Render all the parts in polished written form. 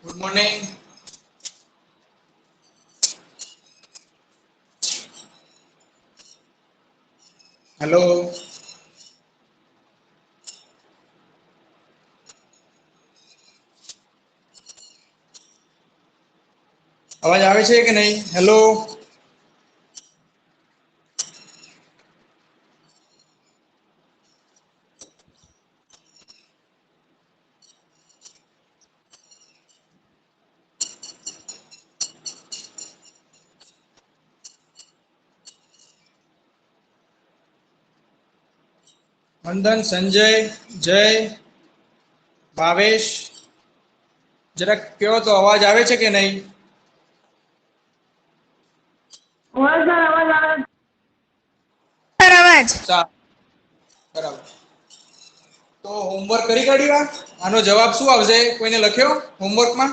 Good morning. Hello. અવાજ આવે છે કે નહીં? હેલો. વંદન, સંજય, જય, ભાવેશ, જરાક કયો તો અવાજ આવે છે કે નહીં? બરાબર. તો હોમવર્ક કરી કાઢ્યું? આનો જવાબ શું આવશે? કોઈને લખ્યો હોમવર્કમાં?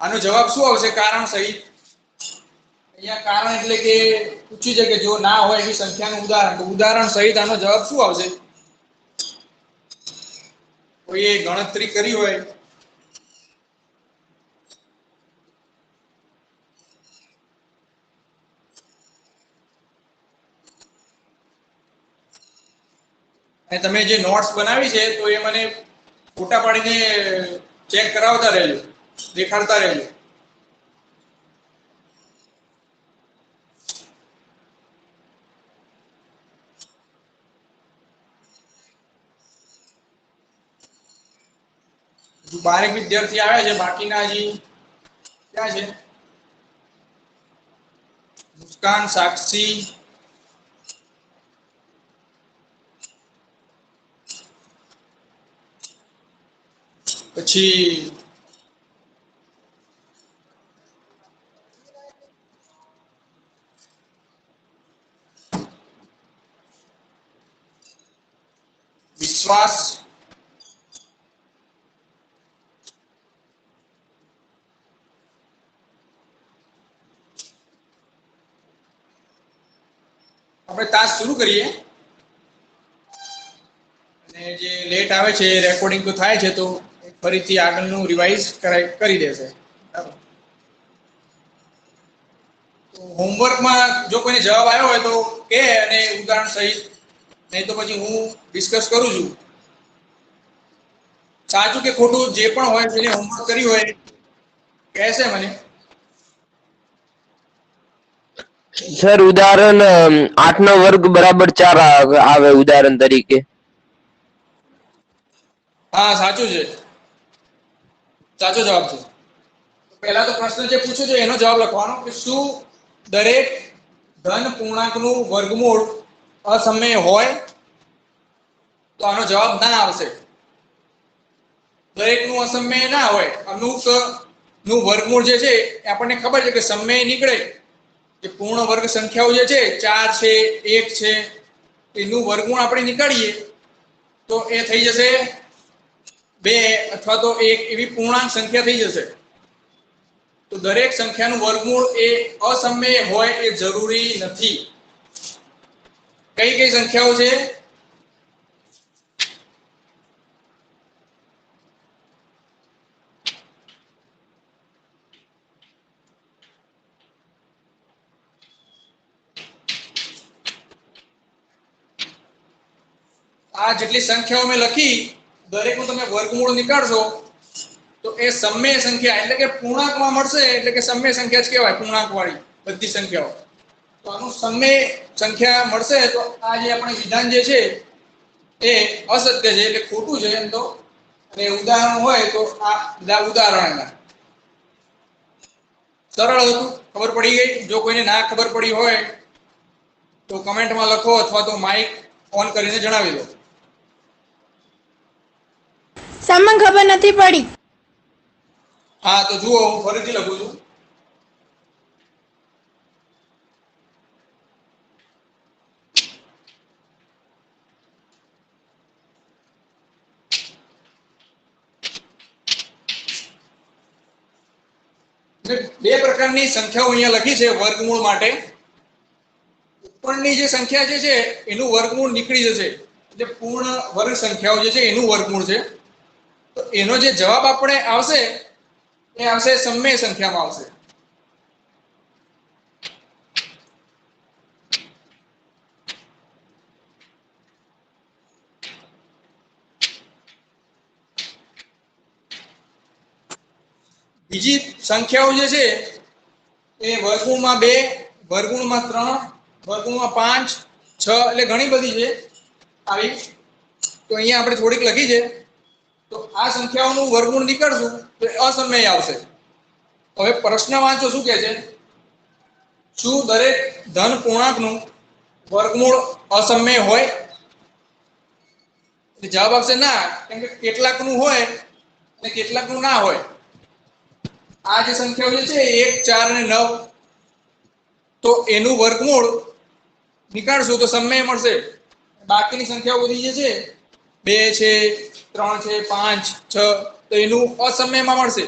આનો જવાબ શું આવશે કારણ સહિત? અહીંયા કારણ એટલે કે પૂછ્યું છે કે જો ના હોય એવી સંખ્યાનું ઉદાહરણ, તો ઉદાહરણ સહિત આનો જવાબ શું આવશે? કોઈએ ગણતરી કરી હોય? અને તમે જે નોટ્સ બનાવી છે તો એ મને ફોટા પાડીને ચેક કરાવતા રહેજો, દેખાડતા રહેજો. બારેક વિદ્યાર્થી આવ્યા છે, બાકીના હજી ક્યાં છે? મુસ્કાન, સાક્ષી, પછી વિશ્વાસ, આપણે તાસ શરૂ કરીએ. અને જે લેટ આવે છે રેકોર્ડિંગ તો થાય છે, તો ફરીથી આગળનું રિવાઇઝ કરી દેશે. હોમવર્કમાં જો કોઈને જવાબ આવ્યો હોય તો કે, અને ઉદાહરણ સહિત, નહીં તો પછી હું ડિસ્કસ કરું છું. સાચું કે ખોટું જે પણ હોય જેને હોમવર્ક કર્યું હોય કહેશે મને. સર ઉદાહરણ 8 નો વર્ગ બરાબર 4 આવે ઉદાહરણ તરીકે. હા સાચું છે, સાચો જવાબ છે. પહેલા તો પ્રશ્ન જે પૂછ્યો છે એનો જવાબ લખવાનો કે શું દરેક ધન પૂર્ણાંકનું વર્ગમૂળ અસમય હોય? તો આનો જવાબ ના આવશે. દરેકનું અસમય ના હોય. અમુક નું વર્ગમૂળ જે છે આપણને ખબર છે કે સમય નીકળે, કે પૂર્ણ વર્ગ સંખ્યાઓ જે છે 4 છે, 1 છે, એનું વર્ગમૂળ આપણે નીકાળીએ તો એ થઈ જશે 2 અથવા તો 1 એવી પૂર્ણાંક સંખ્યા થઈ જશે. તો દરેક સંખ્યાનું વર્ગમૂળ એ અસમય હોય એ જરૂરી નથી. કઈ કઈ સંખ્યાઓ છે? આ જેટલી સંખ્યાઓ મેં લખી, દરેકનું તમે વર્ગમૂળ નીકાળશો તો એ સમય સંખ્યા એટલે કે પૂર્ણાંકમાં મળશે, એટલે કે સમય સંખ્યા જ કહેવાય. પૂર્ણાંક વાળી બધી સંખ્યાઓ. તો આનું સમય સંખ્યા મળશે તો આ જે આપણે વિધાન જે છે એ અસત્ય છે, એટલે ખોટું છે એમ તો. અને ઉદાહરણ હોય તો આ ઉદાહરણ સરળ હતું, ખબર પડી ગઈ. જો કોઈને ના ખબર પડી હોય તો કમેન્ટમાં લખો અથવા તો માઇક ઓન કરીને જણાવી દો. સામાન ખબર નથી પડી. હા તો જુઓ, હું ફરીથી લખું છું. બે પ્રકારની સંખ્યાઓ અહીંયા લખી છે વર્ગમૂળ માટે. ઉપરની જે સંખ્યા જે છે એનું વર્ગમૂળ નીકળી જશે, એટલે પૂર્ણ વર્ગ સંખ્યાઓ જે છે એનું વર્ગમૂળ છે. તો એનો જે જવાબ આપણે આવશે એ આવશે સમમેય સંખ્યામાં આવશે. બીજી સંખ્યાઓ જે છે એ વર્ગમૂળમાં 2, વર્ગમૂળમાં 3, વર્ગમૂળમાં 5, 6 એટલે ઘણી બધી છે આવી. તો અહીંયા આપણે થોડીક લખી છે. તો આ સંખ્યાઓનું વર્ગમૂળ નીકળશું તો અસમય આવશે. હવે પ્રશ્ન વાંચો શું કહે છે? શું દરેક ધન પૂર્ણાંકનું વર્ગમૂળ અસમય હોય? જવાબ આવશે ના, કેમ કે કેટલાકનું હોય અને કેટલાકનું ના હોય. આ જે સંખ્યાઓ જે છે 1, 4 અને 9, તો એનું વર્ગમૂળ નીકાળશું તો સમય મળશે. બાકીની સંખ્યાઓ બધી જે છે 2 છે, 3 છે, 5, 6, તો એનું અસમયમાં મળશે.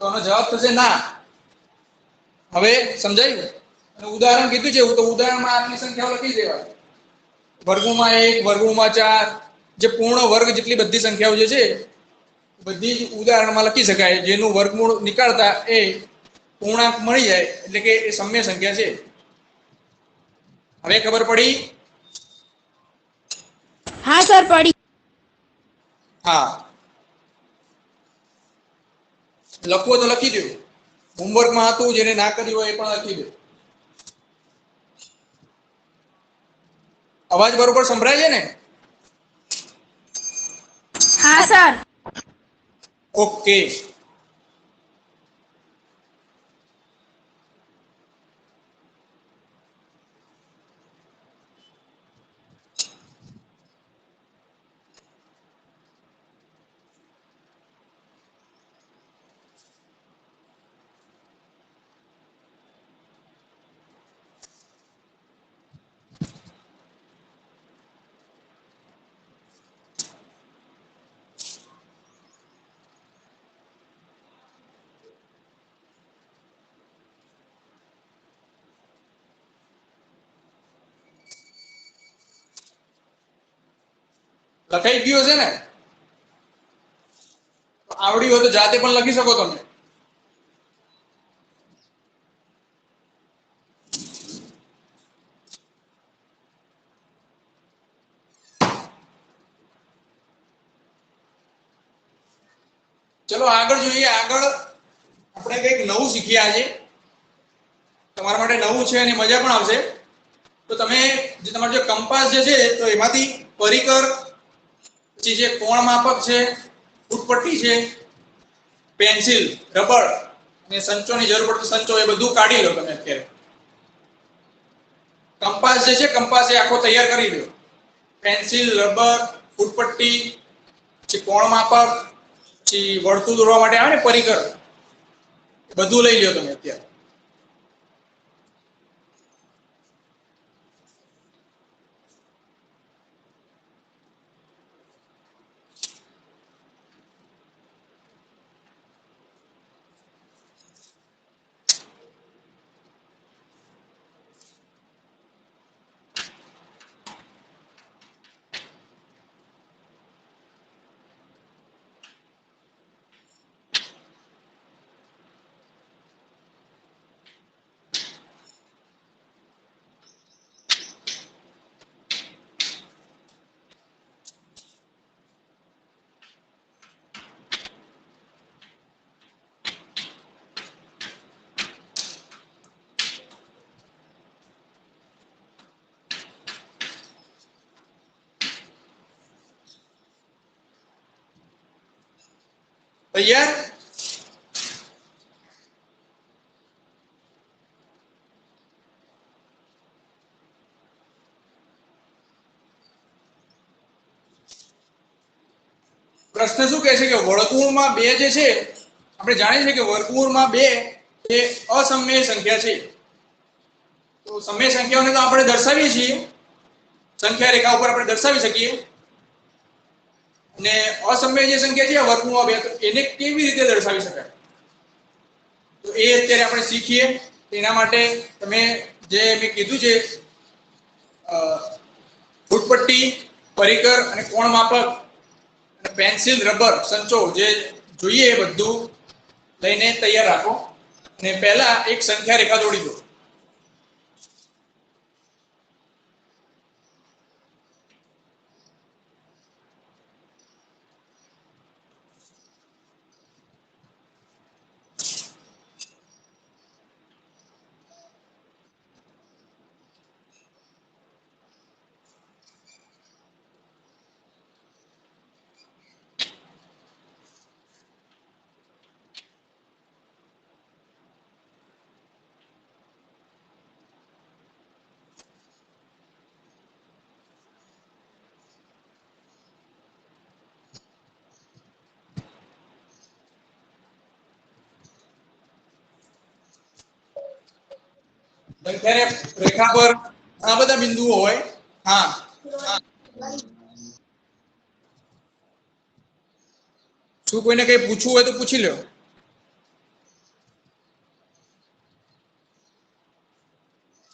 તો આનો જવાબ થશે ના. હવે સમજાયું? અને ઉદાહરણ કીધું છે તો ઉદાહરણમાં આટલી સંખ્યાઓ લખી દેવાય. વર્ગમૂળમાં 1, વર્ગમૂળમાં 4, જે પૂર્ણ વર્ગ જેટલી બધી સંખ્યાઓ જે છે બધી જ ઉદાહરણમાં લખી શકાય. જેનું વર્ગમૂળ નીકાળતા એ પૂર્ણાંક મળી જાય, એટલે કે એ સમમ્ય સંખ્યા છે. હવે ખબર પડી? હા સર પડી. હા, લખવો તો લખી દો. હોમવર્કમાં હતું, જેને ના કર્યું હોય એ પણ લખી દો. અવાજ બરોબર સંભળાય છે ને? હા સર. ઓકે. લખાઈ ગયું છે ને? આવડ્યું હોય તો જાતે પણ લખી શકો તમે. ચલો આગળ જોઈએ. આગળ આપણે કંઈક નવું શીખીએ આજે. તમારા માટે નવું છે અને મજા પણ આવશે. તો તમે જે તમારો જે કંપાસ જે છે તો એમાંથી પરિકર, પછી જે કોણ માપક છે, ફૂટપટ્ટી છે, પેન્સિલ, રબર અને સંચોની જરૂર પડતી સંચો, એ બધું કાઢી લો તમે અત્યારે. કંપાસ જે છે કંપાસ એ આખો તૈયાર કરી લો. પેન્સિલ, રબર, ફૂટપટ્ટી, પછી કોણ માપક, પછી વર્તુળ દોરવા માટે આવે ને પરિકર, બધું લઈ લો તમે અત્યારે. તૈયાર? પ્રશ્ન શું કહે છે કે વર્ગમૂળમાં 2 જે છે, આપણે જાણીએ છીએ કે વર્ગમૂળમાં 2 એ અસમય સંખ્યા છે. તો સમય સંખ્યાઓને તો આપણે દર્શાવીએ છીએ, સંખ્યા રેખા ઉપર આપણે દર્શાવી શકીએ. અને અસમય જે સંખ્યા છે વર્ગમૂળમાં 2, તો એને કેવી રીતે દર્શાવી શકાય? તો એ અત્યારે આપણે શીખીએ. એના માટે તમે જે મેં કીધું છે ફૂટપટ્ટી, પરિકર અને કોણ માપક અને પેન્સિલ, રબર, સંચો જે જોઈએ એ બધું લઈને તૈયાર રાખો અને પહેલા એક સંખ્યા રેખા દોડી દો. સંખ્યા રેખા પર ઘણા બધા બિંદુઓ હોય. હા, શું કોઈને કઈ પૂછવું હોય તો પૂછી લો.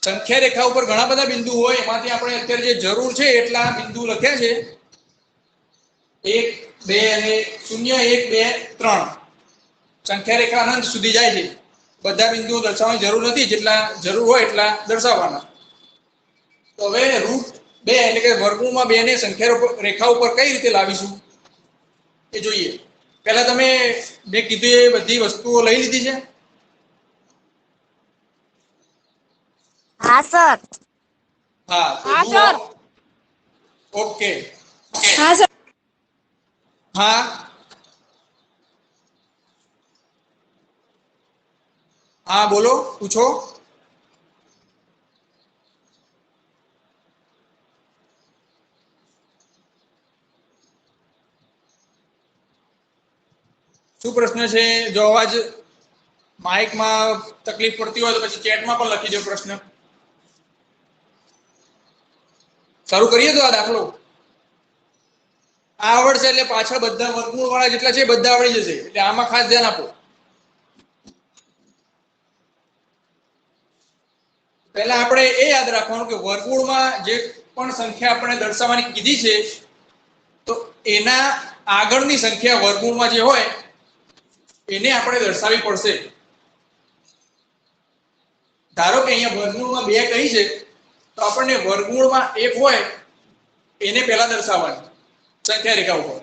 સંખ્યા રેખા ઉપર ઘણા બધા બિંદુ હોય, એમાંથી આપણે અત્યારે જે જરૂર છે એટલા બિંદુ લખ્યા છે. 1, 2 અને 0, 1, 2, 3 સંખ્યા રેખા અનંત સુધી જાય છે. બધા બિંદુઓ દર્શાવવાની જરૂર નથી, જેટલા જરૂર હોય એટલા દર્શાવવાના. તો હવે √2 એટલે કે વર્ગમૂળમાં 2 ને સંખ્યા રેખા ઉપર કઈ રીતે લાવીશું એ જોઈએ. પહેલા તમે મેં કીધું એ બધી વસ્તુઓ લઈ લીધી છે? હા સર. હા, હા સર. ઓકે. હા સર. હા, હા બોલો, પૂછો. શું પ્રશ્ન છે? જો અવાજ માઇકમાં તકલીફ પડતી હોય તો પછી ચેટમાં પણ લખી દો પ્રશ્ન. શરૂ કરીએ તો આ દાખલો આ આવડશે એટલે પાછળ બધા વર્ગમૂળ વાળા જેટલા છે બધા આવડી જશે. એટલે આમાં ખાસ ધ્યાન આપો. પહેલા આપણે એ યાદ રાખવાનું કે વર્ગમૂળમાં જે પણ સંખ્યા આપણે દર્શાવવાની કીધી છે તો એના આગળની સંખ્યા વર્ગમૂળમાં જે હોય એને આપણે દર્શાવવી પડશે. ધારો કે અહીંયા વર્ગમૂળમાં 2 કહી છે તો આપણને વર્ગમૂળમાં 1 હોય એને પહેલા દર્શાવવાની સંખ્યા રેખા ઉપર,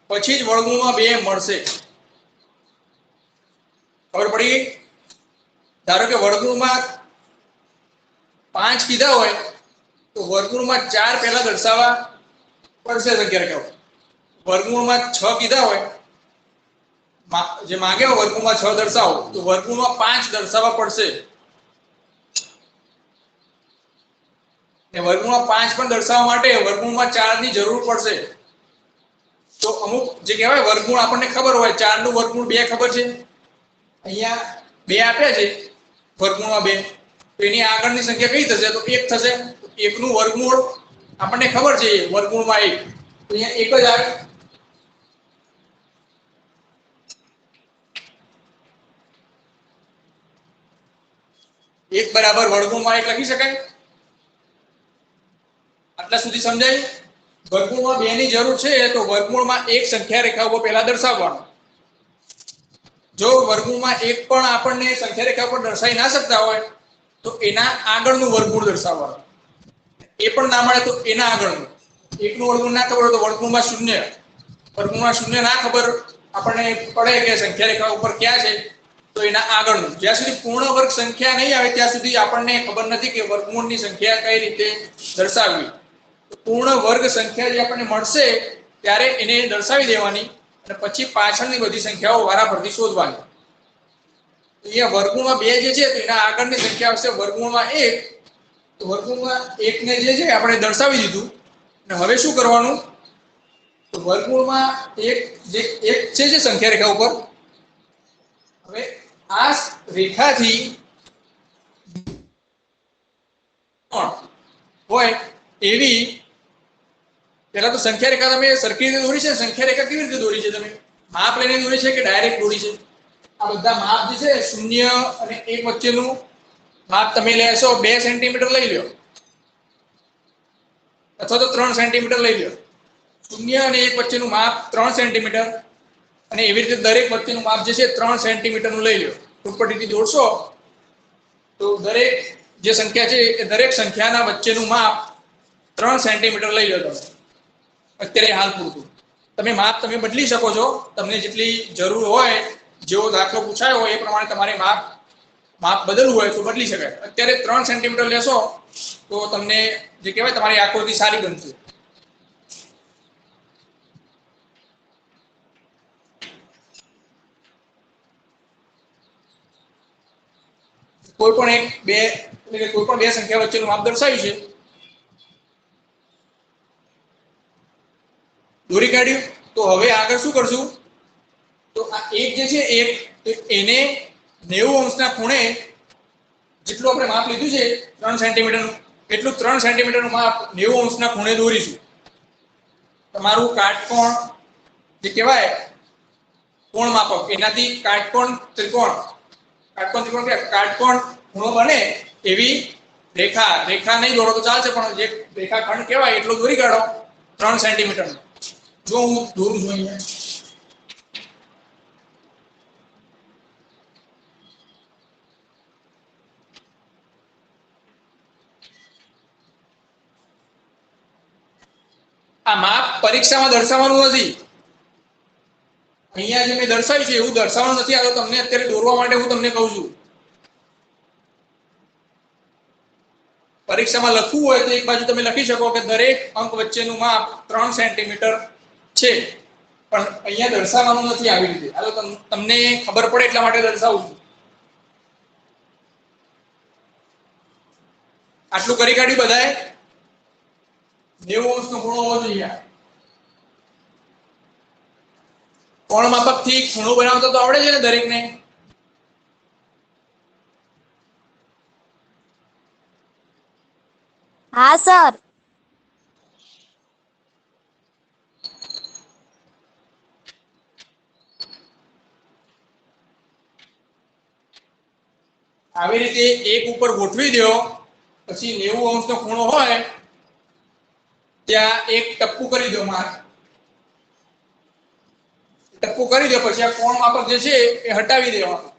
પછી જ વર્ગમૂળમાં 2 મળશે. ખબર પડી? ધારો કે વર્ગમૂળમાં 5 કીધા હોય તો વર્ગમૂળમાં 4 પહેલા દર્શાવવા પડશે સંખ્યા રેખા ઉપર. વર્ગમૂળમાં 6 કીધા હોય, જે માંગે હોય વર્ગમૂળમાં 6 દર્શાવો તો વર્ગમૂળમાં 5 દર્શાવવા પડશે. વર્ગમૂળમાં 5 પણ દર્શાવવા માટે વર્ગમૂળમાં 4 ની જરૂર પડશે. તો અમુક જે કહેવાય વર્ગમૂળ આપણને ખબર હોય, 4 નું વર્ગમૂળ 2 ખબર છે. અહીંયા 2 આપ્યા છે વર્ગમૂળમાં 2, તો એની આગળની સંખ્યા કઈ થશે? તો 1 થશે. 1 નું વર્ગમૂળ આપણને ખબર છે વર્ગમૂળમાં 1, તો અહીંયા 1 જ આવે. એક બરાબર વર્ગમૂળમાં 1 લખી શકાય. આટલા સુધી સમજાય? વર્ગમૂળમાં 2 ની જરૂર છે તો વર્ગમૂળમાં 1 સંખ્યા રેખા ઉપર પહેલા દર્શાવવાનું. જો વર્ગમૂળમાં 1 પણ આપણને સંખ્યા રેખા પર દર્શાવી ના શકતા હોય તો એના આગળનું વર્ગમૂળ દર્શાવવાનું. એ પણ ના મળે તો એના આગળનું. 1 નું વર્ગમૂળ ના ખબર હોય તો વર્ગમૂળમાં 0. વર્ગમૂળમાં 0 ના ખબર આપણને પડે કે સંખ્યા રેખા ઉપર ક્યાં છે તો એના આગળનું. જ્યાં સુધી પૂર્ણ વર્ગ સંખ્યા નહીં આવે ત્યાં સુધી આપણને ખબર નથી કે વર્ગમૂળની સંખ્યા કઈ રીતે દર્શાવવી. પૂર્ણ વર્ગ સંખ્યા જે આપણને મળશે ત્યારે એને દર્શાવી દેવાની અને પછી પાછળની બધી સંખ્યાઓ વારાફરતી શોધવાની. અહીંયા વર્ગમૂળમાં 2 જે છે તો એના આગળની સંખ્યા આવશે વર્ગમૂળમાં 1. તો વર્ગમૂળમાં 1 ને જે છે આપણે દર્શાવી દીધું. અને હવે શું કરવાનું? તો વર્ગમૂળમાં 1 જે 1 છે સંખ્યા રેખા ઉપર, હવે આ રેખાથી હોય એવી પહેલા તો સંખ્યા રેખા તમે સરખી રીતે દોરી છે. સંખ્યા રેખા કેવી રીતે દોરી છે? તમે માપ લઈને દોરી છે કે ડાયરેક્ટ દોરી છે? આ બધા માપ જે છે 0 અને 1 વચ્ચેનું માપ તમે લેશો 2 સેન્ટીમીટર લઈ લો. અથવા તો 3 સેન્ટીમીટર લઈ લો. 0 અને 1 વચ્ચેનું માપ 3 સેન્ટીમીટર અને એવી રીતે દરેક વચ્ચેનું માપ જે છે 3 સેન્ટીમીટરનું લઈ લો. ટુકપટીથી જોડશો તો દરેક જે સંખ્યા છે એ દરેક સંખ્યાના વચ્ચેનું માપ 3 સેન્ટીમીટર લઈ લો તમે અત્યારે હાલ પૂરતું. તમે માપ તમે બદલી શકો છો, તમને જેટલી જરૂર હોય, જેવો દાખલો પૂછાયો હોય એ પ્રમાણે તમારે માપ બદલવું હોય તો બદલી શકાય. અત્યારે 3 સેન્ટીમીટર લેશો તો તમને જે કહેવાય તમારી આકૃતિ સારી બનશે. કોઈ પણ કોઈ પણ બે સંખ્યા વચ્ચેનું માપ દર્શાવ્યું છે. દોરી કાઢ્યું. તો હવે આગળ શું કરશું? તો આ એક જે છે એને 90 અંશના ખૂણે જેટલું આપણે માપ લીધું છે 3 સેન્ટીમીટરનું, એટલું 3 સેન્ટીમીટરનું માપ 90 અંશના ખૂણે દોરીશું. તમારું કાટકોણ જે કહેવાય કોણ માપક, એનાથી કાટકોણ ત્રિકોણ ખૂણો બને એવી રેખા નહીં દોરો તો ચાલશે, પણ જે રેખાખંડ કહેવાય એટલો દોરી કાઢો 3 સેન્ટીમીટર. જો હું દોરું છું અહીંયા, આ માપ પરીક્ષામાં દર્શાવવાનું નથી. અહીંયા જે મેં દર્શાવ્યું છે એવું દર્શાવવાનું નથી. આ તો તમને અત્યારે દોરવા માટે હું તમને કહું છું. પરીક્ષામાં લખવું હોય તો એક બાજુ તમે લખી શકો કે દરેક અંક વચ્ચેનું માપ 3 સેન્ટીમીટર છે, પણ અહીંયા દર્શાવવાનું નથી આવી રીતે. આ તો તમને ખબર પડે એટલા માટે દર્શાવું છું. આટલું કરી કાઢ્યું બધાએ. 90 અંશનો ખૂણો હોવો જોઈએ. કોણ માપકથી ખૂણો બનાવતા તો આવડે છે ને દરેકને? હા સર. આવી રીતે એક ઉપર ગોઠવી દો, પછી 90 અંશનો ખૂણો હોય ત્યાં એક ટપ્પુ કરી દો. માર્ક ટપ્પુ કરી દો. પછી આ કોણ માપક જે છે એ હટાવી દેવાનું.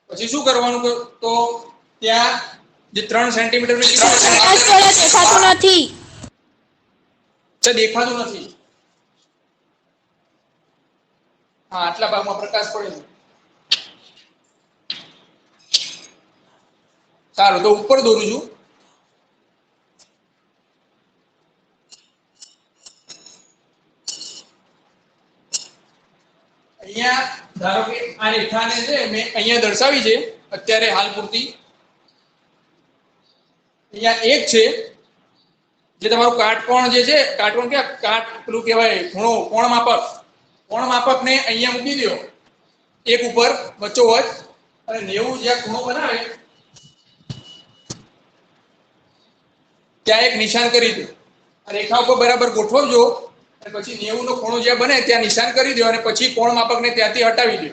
પછી શું કરવાનું? તો ત્યાં જે 3 સેન્ટીમીટર દેખાતું નથી. દેખાતું નથી. હા, આટલા ભાગમાં પ્રકાશ પડે. સારું, તો ઉપર દોરું છું. અહીંયા ધારો કે આ રેખાને છે મેં અહીંયા દર્શાવી છે અત્યારે હાલ પૂરતી. અહીંયા એક છે જે તમારું કાટકોણ જે છે, કાટકોણ કે પેલું કહેવાય ખૂણો, કોણ માપકને અહીંયા મૂકી દો એક ઉપર વચ્ચોવચ, અને 90 જ્યાં ખૂણો બનાવે ત્યાં એક નિશાન કરી દો. આ રેખા ઉપર બરાબર ગોઠવજો અને પછી 90 નો ખૂણો જ્યાં બને ત્યાં નિશાન કરી દો અને પછી કોણ માપકને ત્યાંથી હટાવી દો.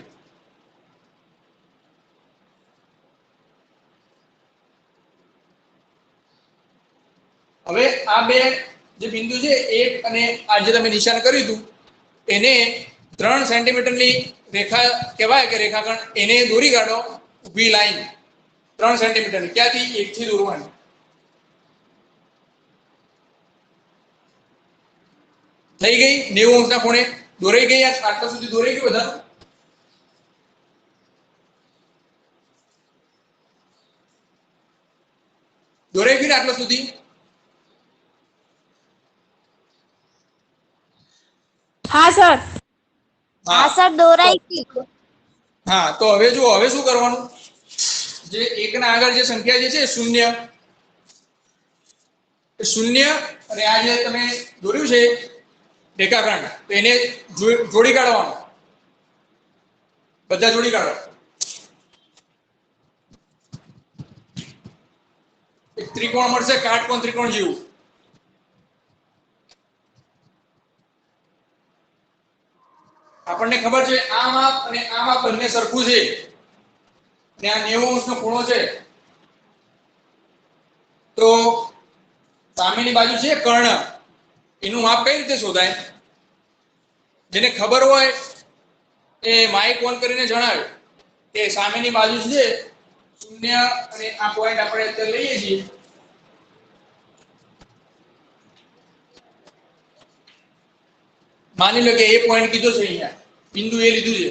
હવે આ બે જે બિંદુ છે, એક અને આ જે તમે નિશાન કર્યું હતું, એને 3 સેન્ટીમીટરની રેખા કહેવાય કે રેખાખંડ, એને દોરી કાઢો. ઊભી લાઈન 3 સેન્ટીમીટરની, ક્યાંથી? 1 થી દોરવાની. થઈ ગઈ 90 અંશના ખૂણે દોરાઈ ગઈ. આટલા સુધી દોરાઈ ગયું બધા. દોરાઈ ગયું ને આટલા સુધી? હા સર. હા સર, દોરાઈ ગઈ. હા, તો હવે જુઓ, હવે શું કરવાનું? જે 1 ના આગળ જે સંખ્યા જે છે 0, અને આ જે તમે દોર્યું છે રેખાખંડ, તો એને જોડી કાઢવાનું. બધા જોડી કાઢો. એક ત્રિકોણ મળશે, કાટકોણ ત્રિકોણ જેવું. આપણને ખબર છે આ માપ અને આ માપ બંને સરખું છે, અને આ 90 અંશનો ખૂણો છે, તો સામેની બાજુ છે કર્ણ, એનું માપ કઈ રીતે શોધાય? જેને ખબર હોય એ માઇક ઓન કરીને જણાવે કે સામેની બાજુ છે 0 અને આ પોઈન્ટ આપણે અત્યારે લઈએ છીએ. માની લો કે એ પોઈન્ટ કીધો છે, અહીંયા બિંદુ એ લીધું છે,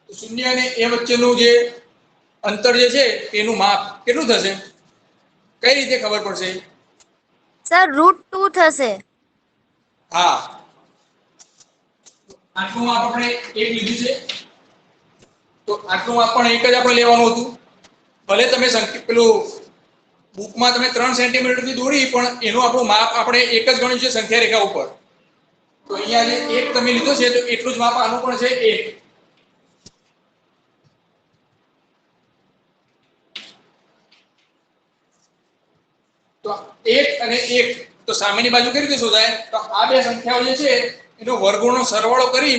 તો 0 અને એ વચ્ચેનું જે અંતર જે છે એનું માપ કેટલું થશે? કઈ રીતે ખબર પડશે? સર √2 થશે. હા, આટલું માપ આપણે એક લીધું છે, તો આટલું માપ પણ એક જ આપણે લેવાનું હતું. ભલે તમે પેલું બુકમાં તમે 3 સેન્ટીમીટર થી દોરી, પણ એનું આપણું માપ આપણે એક જ ગણ્યું છે સંખ્યા રેખા ઉપર. તો અહીંયા જે એક તમે લીધો છે તો એટલું જ માપ આનું પણ છે 1. તો 1 અને 1 તો સામેની બાજુ કઈ રીતે શોધાય? તો આ બે સંખ્યાઓ જે છે એનો વર્ગમૂળનો સરવાળો કરી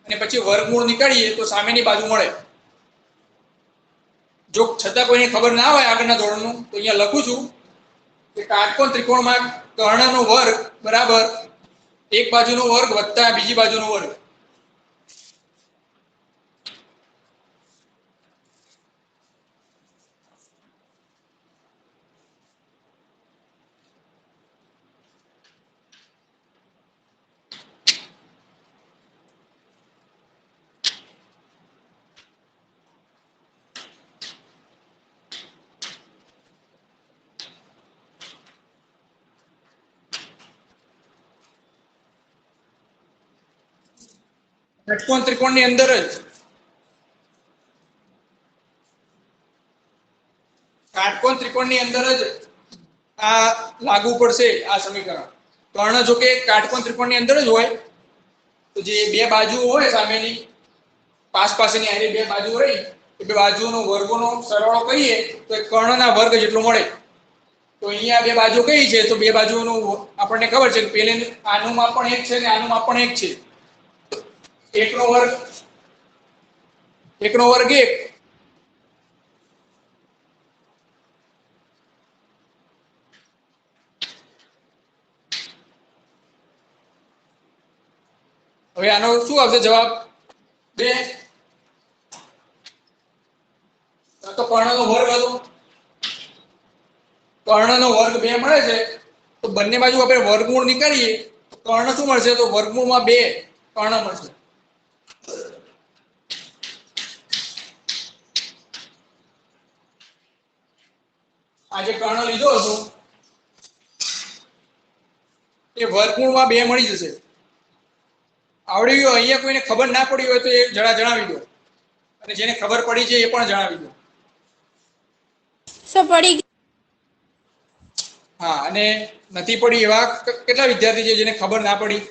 અને પછી વર્ગમૂળ નીકાળીએ તો સામેની બાજુ મળે. જો છતાં કોઈને ખબર ના હોય આગળના ધોરણનું, તો અહીંયા લખું છું કે કાટકોણ ત્રિકોણમાં કર્ણનો વર્ગ બરાબર એક બાજુનો વર્ગ વત્તા બીજી બાજુનો વર્ગ. ષટકોણ ત્રિકોણની અંદર જ કાટકોણ ત્રિકોણની અંદર જ આ લાગુ પડશે આ સમીકરણ. કર્ણ જો કે કાટકોણ ત્રિકોણની અંદર જ હોય, તો જે બે બાજુઓ હોય સામેની પાસની આની બે બાજુઓ રહી, એ બે બાજુઓનો વર્ગોનો સરવાળો કરીએ તો એ કર્ણના વર્ગ જેટલું મળે. તો અહીંયા બે બાજુ કઈ છે? તો બે બાજુઓનું આપણને ખબર છે કે પેલે આનું માપ પણ 1 છે અને આનું માપ પણ 1 છે. 1 નો વર્ગ 1. હવે આનો શું આવશે જવાબ? 2. તો કર્ણનો વર્ગ હતો, કર્ણનો વર્ગ 2 મળે છે. તો બંને બાજુ આપણે વર્ગમૂળ નીકાળીએ તો કર્ણ શું મળશે? તો વર્ગમૂળમાં 2 કર્ણ મળશે. આ જે કર્ણ લીધો હતો એ વર્ગમૂળમાં 2 મળી જશે. આવડી ગયો? અહીંયા કોઈને ખબર ના પડી હોય તો એ જરા જણાવી દો, અને જેને ખબર પડી છે એ પણ જણાવી દો. સર પડી ગઈ. હા, અને નથી પડી એવા કેટલા વિદ્યાર્થી છે જેને ખબર ના પડી?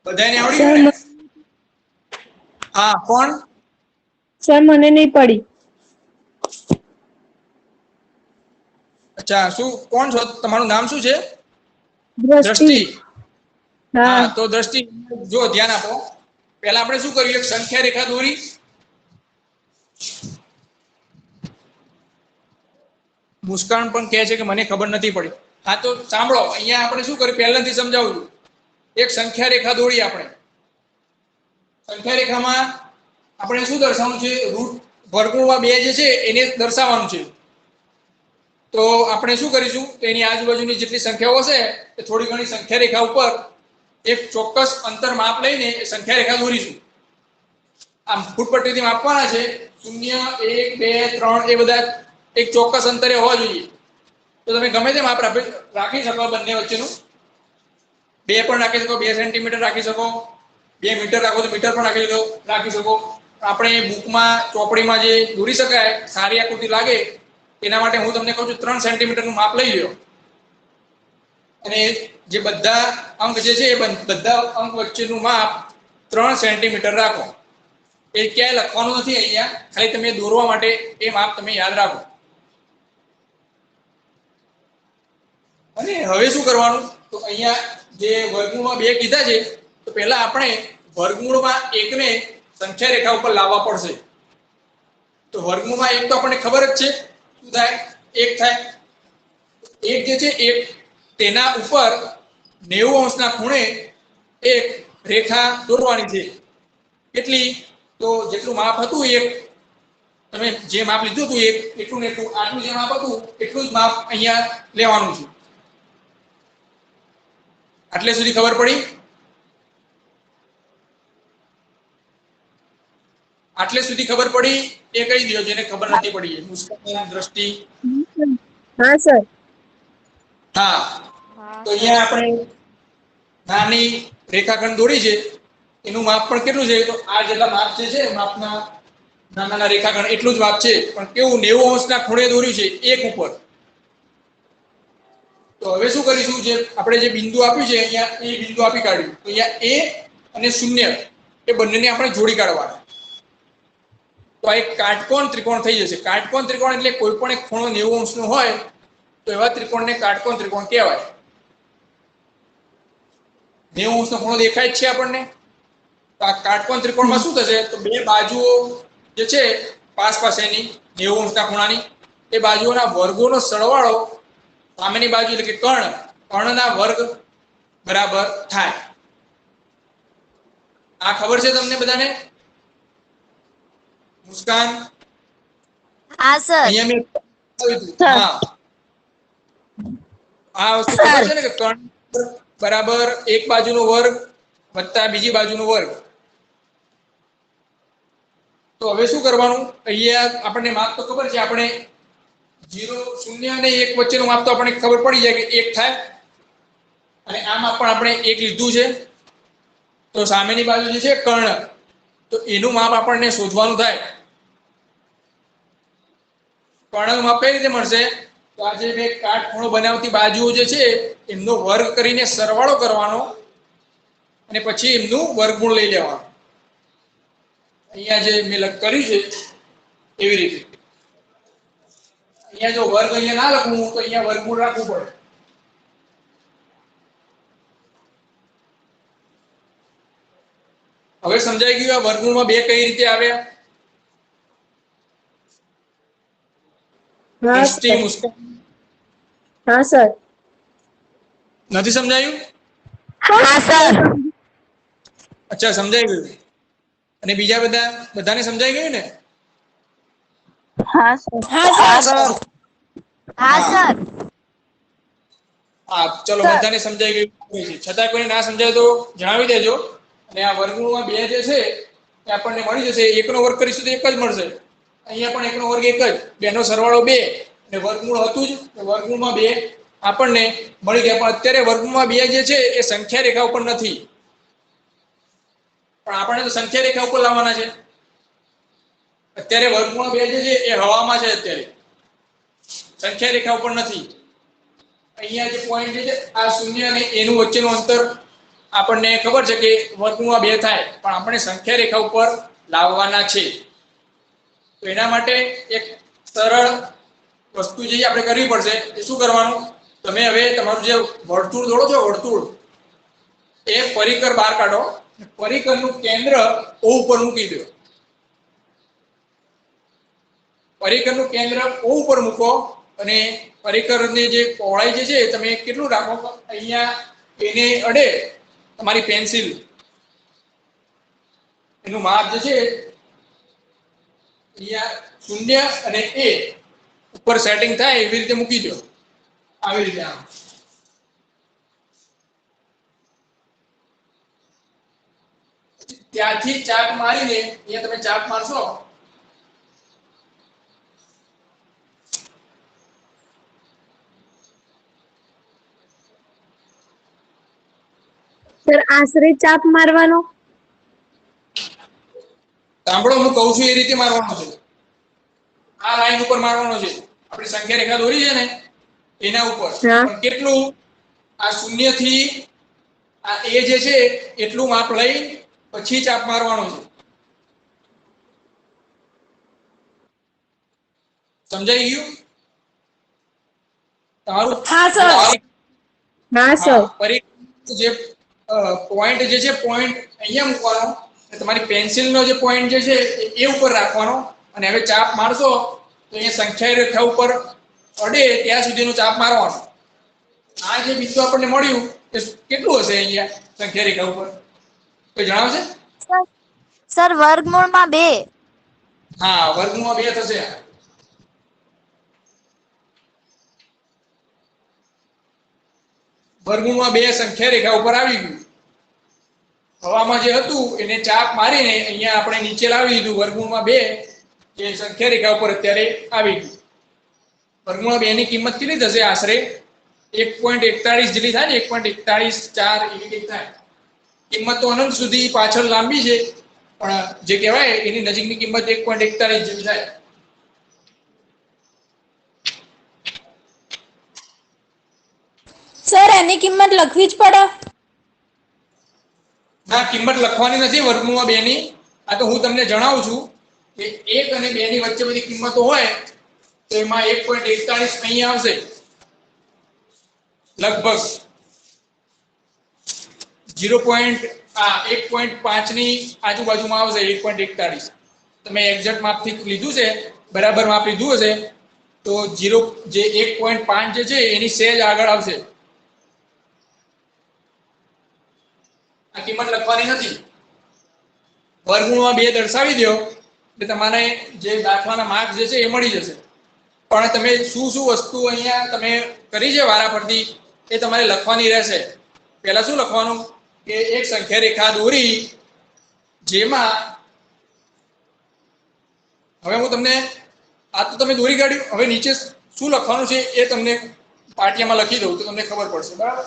બધાને આવડી ગયું ને? હા, કોણ? સર મને નહીં પડી. અચ્છા, શું કોણ છો? તમારું નામ શું છે? દ્રષ્ટિ. હા, તો દ્રષ્ટિ જો ધ્યાન આપો. પહેલા આપણે શું કર્યું? એક સંખ્યા રેખા દોરી. મુસ્કાન પણ કહે છે કે મને ખબર નથી પડી. હા, તો સાંભળો, અહીંયા આપણે શું કર્યું પહેલાથી સમજાવું છું. એક સંખ્યા રેખા દોરી આપણે. સંખ્યા રેખામાં આપણે શું દર્શાવવાનું છે? વર્ગમૂળમાં 2 જે છે એને દર્શાવવાનું છે. તો આપણે શું કરીશું? તો એની આજુબાજુની જેટલી સંખ્યાઓ હશે એ થોડી ઘણી સંખ્યા રેખા ઉપર એક ચોક્કસ અંતર માપ લઈને સંખ્યા રેખા દોરીશું. આમ ફૂટપટ્ટીથી માપવાના છે. 0, 1, 2, 3 એ બધા એક ચોક્કસ અંતરે હોવા જોઈએ. તો તમે ગમે તે માપ રાખી શકો. બંને વચ્ચેનું 2 પણ રાખી શકો, 2 સેન્ટીમીટર રાખી શકો, 2 મીટર રાખો તો મીટર પણ રાખી શકો. આપણે બુકમાં ચોપડીમાં જે દોરી શકાય સારી આકૃતિ લાગે એના માટે હું તમને કહું છું 3 સેન્ટીમીટરનું માપ લઈ લો, અને જે બધા અંક જે છે એ બધા અંક વચ્ચેનું માપ 3 સેન્ટીમીટર રાખો. એ ક્યાંય લખવાનું નથી અહીંયા, ખાલી તમે દોરવા માટે એ માપ તમે યાદ રાખો. અને હવે શું કરવાનું? તો અહીંયા જે વર્ગમૂળમાં 2 કીધા છે તો પહેલા આપણે વર્ગમૂળમાં 1 ને સંખ્યા રેખા ઉપર લાવવા પડશે. તો વર્ગમૂળમાં 1 તો આપણને ખબર જ છે શું થાય, 1 થાય. 1 જે છે 1 તેના ઉપર 90 અંશના ખૂણે એક રેખા દોરવાની છે. કેટલી? તો જેટલું માપ હતું 1, તમે જે માપ લીધું હતું 1 એટલું ને એટલું, આટલું જે માપ હતું એટલું જ માપ અહીંયા લેવાનું છે. આટલે સુધી ખબર પડી? આટલે સુધી ખબર પડી? એ કહી દો જેને ખબર નથી પડી. મુસ્કાન, દ્રષ્ટિ? હા સર. હા, તો અહીંયા આપણે નાની રેખાખંડ દોરી છે, એનું માપ પણ કેટલું છે? તો આ જેટલા માપ છે માપના નાના રેખાખંડ એટલું જ માપ છે, પણ કેવું 90 અંશના ખૂણે દોર્યું છે 1 ઉપર. તો હવે શું કરીશું? જે આપણે જે બિંદુ આપ્યું છે અહીંયા, એ બિંદુ આપી કાઢ્યું. તો અહીંયા a અને 0 એ બંનેને આપણે જોડી કાઢવાના. તો આ એક કાટકોણ ત્રિકોણ થઈ જશે. કાટકોણ ત્રિકોણ એટલે કોઈ પણ એક ખૂણો 90 અંશનો હોય તો એવા ત્રિકોણને કાટકોણ ત્રિકોણ કહેવાય. 90 અંશનો ખૂણો દેખાય જ છે આપણને. તો આ કાટકોણ ત્રિકોણમાં શું થશે? તો બે બાજુઓ જે છે પાસ પાસેની 90 અંશના ખૂણાની, એ બાજુઓના વર્ગોનો સરવાળો સામેની બાજુ એટલે કે કર્ણના વર્ગ બરાબર થાય. આ ખબર છે તમને બધાને? મુસ્કાન? હા સર. અહીંયા મેં હા, આ વસ્તુ ખબર છે ને કે કર્ણ બરાબર એક બાજુનો વર્ગ વત્તા બીજી બાજુનો વર્ગ. તો હવે શું કરવાનું? અહીંયા આપણને માપ તો ખબર છે, આપણે 0 અને 1 વચ્ચેનું માપ તો આપણને ખબર પડી જાય કે 1 થાય. અને આ માપ પણ આપણે 1 લીધું છે. તો સામેની બાજુ જે છે કર્ણ, તો એનું માપ આપણને શોધવાનું થાય. કર્ણનું માપ કઈ રીતે મળશે? તો આ જે બે કાટખૂણો બનાવતી બાજુઓ જે છે એમનો વર્ગ કરીને સરવાળો કરવાનો અને પછી એમનું વર્ગમૂળ લઈ લેવાનું. અહીંયા જે મેં કર્યું છે એવી રીતે. અહીંયા જો વર્ગ અહીંયા ના લખવું તો અહીંયા વર્ગમૂળ રાખવું પડે. હવે સમજાઈ ગયું આ વર્ગમૂળમાં 2 કઈ રીતે આવ્યા? દ્રષ્ટિ, મુસ્કાન? હા સર. નથી સમજાયું? હા સર. અચ્છા, સમજાઈ ગયું. અને બીજા બધાને સમજાઈ ગયું ને? હા સર. હા સર. હા સર. હા, ચલો બધાને સમજાઈ ગયું છે. છતાં કોઈને ના સમજાય તો જણાવી દેજો. અને આ વર્ગમૂળમાં 2 જે છે એ આપણને મળી જશે. 1 નો વર્ગ કરીશું તો 1 જ મળશે. અહીંયા પણ 1 નો વર્ગ 1 જ, 2 નો સરવાળો 2 અને વર્ગમૂળ હતું જ, વર્ગમૂળમાં 2 આપણને મળી ગયા. પણ અત્યારે વર્ગમૂળમાં 2 જે છે એ સંખ્યા રેખા ઉપર નથી, પણ આપણે તો સંખ્યા રેખા ઉપર લાવવાના છે. અત્યારે વર્ગમૂળ 2 જે છે એ હવામાં છે, અત્યારે સંખ્યા રેખા ઉપર નથી. અહીંયા જે પોઈન્ટ છે આ 0 અને a નું વચ્ચેનું અંતર આપણને ખબર છે કે વર્ગમૂળમાં 2 થાય, પણ આપણે સંખ્યા રેખા ઉપર લાવવાના છે. તો એના માટે એક સરળ વસ્તુ જે આપણે કરવી પડશે. એ શું કરવાનું? તમે હવે તમારું જે વર્તુળ દોરો છો, વર્તુળ એ પરિકર બહાર કાઢો. પરિકરનું કેન્દ્ર O ઉપર મૂકી દો. પરિકરનું કેન્દ્ર O ઉપર મૂકો અને પરિકરની જે પહોળાઈ જે છે તમે કેટલું રાખો? અહીંયા એને અડે તમારી પેન્સિલ, એનું માપ જે છે અહીંયા 0 અને a ઉપર સેટિંગ થાય એવી રીતે મૂકી દો. આવી રીતે આમ. ત્યાંથી ચાપ મારીને અહીંયા તમે ચાપ મારશો સર આશરે ચાપ મારવાનો? સાંભળો, હું કહું છું એ રીતે મારવાનો છે. આ લાઈન ઉપર મારવાનો છે. આપણી સંખ્યા રેખા દોરી છે ને એના ઉપર. પણ કેટલું? આ 0 થી આ a જે છે એટલું માપ લઈ પછી ચાપ મારવાનો છે. સમજાઈ ગયું તમારું? હા સર. હા હા, સર. પરિઘ જે પોઈન્ટ જે છે પોઈન્ટ અહીંયા મૂકવાનો અને તમારી પેન્સિલનો જે પોઈન્ટ જે છે એ ઉપર રાખવાનો અને હવે ચાપ મારશો તો અહીંયા સંખ્યા રેખા ઉપર અડે ત્યાં સુધીનો ચાપ મારવાનો. આ જે બિંદુ આપણને મળ્યું એ કેટલું હશે અહીંયા સંખ્યા રેખા ઉપર કોઈ જણાવશે? સર વર્ગમૂળમાં 2. હા, વર્ગમૂળમાં 2 થશે. વર્ગમૂળમાં 2 સંખ્યા રેખા ઉપર આવી ગયું. હવામાં જે હતું એને ચાપ મારીને અહીંયા આપણે નીચે લાવી દીધું. વર્ગમૂળમાં 2 એ સંખ્યા રેખા ઉપર અત્યારે આવી ગયું. વર્ગમૂળમાં 2 ની કિંમત કેટલી થશે? આશરે 1.41 જેટલી થાય ને, 1.414 એવી કંઈક થાય. કિંમત તો અનંત સુધી પાછળ લાંબી છે, પણ જે કહેવાય એની નજીકની કિંમત 1.41 જેવી થાય. સર એની કિંમત લખવી જ પડે? ના, કિંમત લખવાની નથી વર્ગમૂળમાં 2 ની. આ તો હું તમને જણાવું છું કે 1 અને 2 ની વચ્ચે બધી કિંમતો હોય તો એમાં 1.41 અહીંયા આવશે લગભગ 1.5 ની આજુબાજુમાં આવશે. 1.41 તમે એક્ઝેક્ટ માપથી લીધું છે, બરાબર માપ લીધું હશે તો 0 જે 1.5 જે છે એની સહેજ આગળ આવશે. આ કિંમત લખવાની નથી. વર્ગમૂળમાં 2 દર્શાવી દો એટલે તમારે જે દાખલાના માર્ક જે છે એ મળી જશે. પણ તમે શું શું વસ્તુ અહીંયા તમે કરી છે વારાફરતી એ તમારે લખવાની રહેશે. પહેલા શું લખવાનું કે એક સંખ્યા રેખા દોરી જેમાં હવે હું તમને આ તો તમે દોરી કાઢ્યું, હવે નીચે શું લખવાનું છે એ તમને પાટિયામાં લખી દઉં તો તમને ખબર પડશે. બરાબર?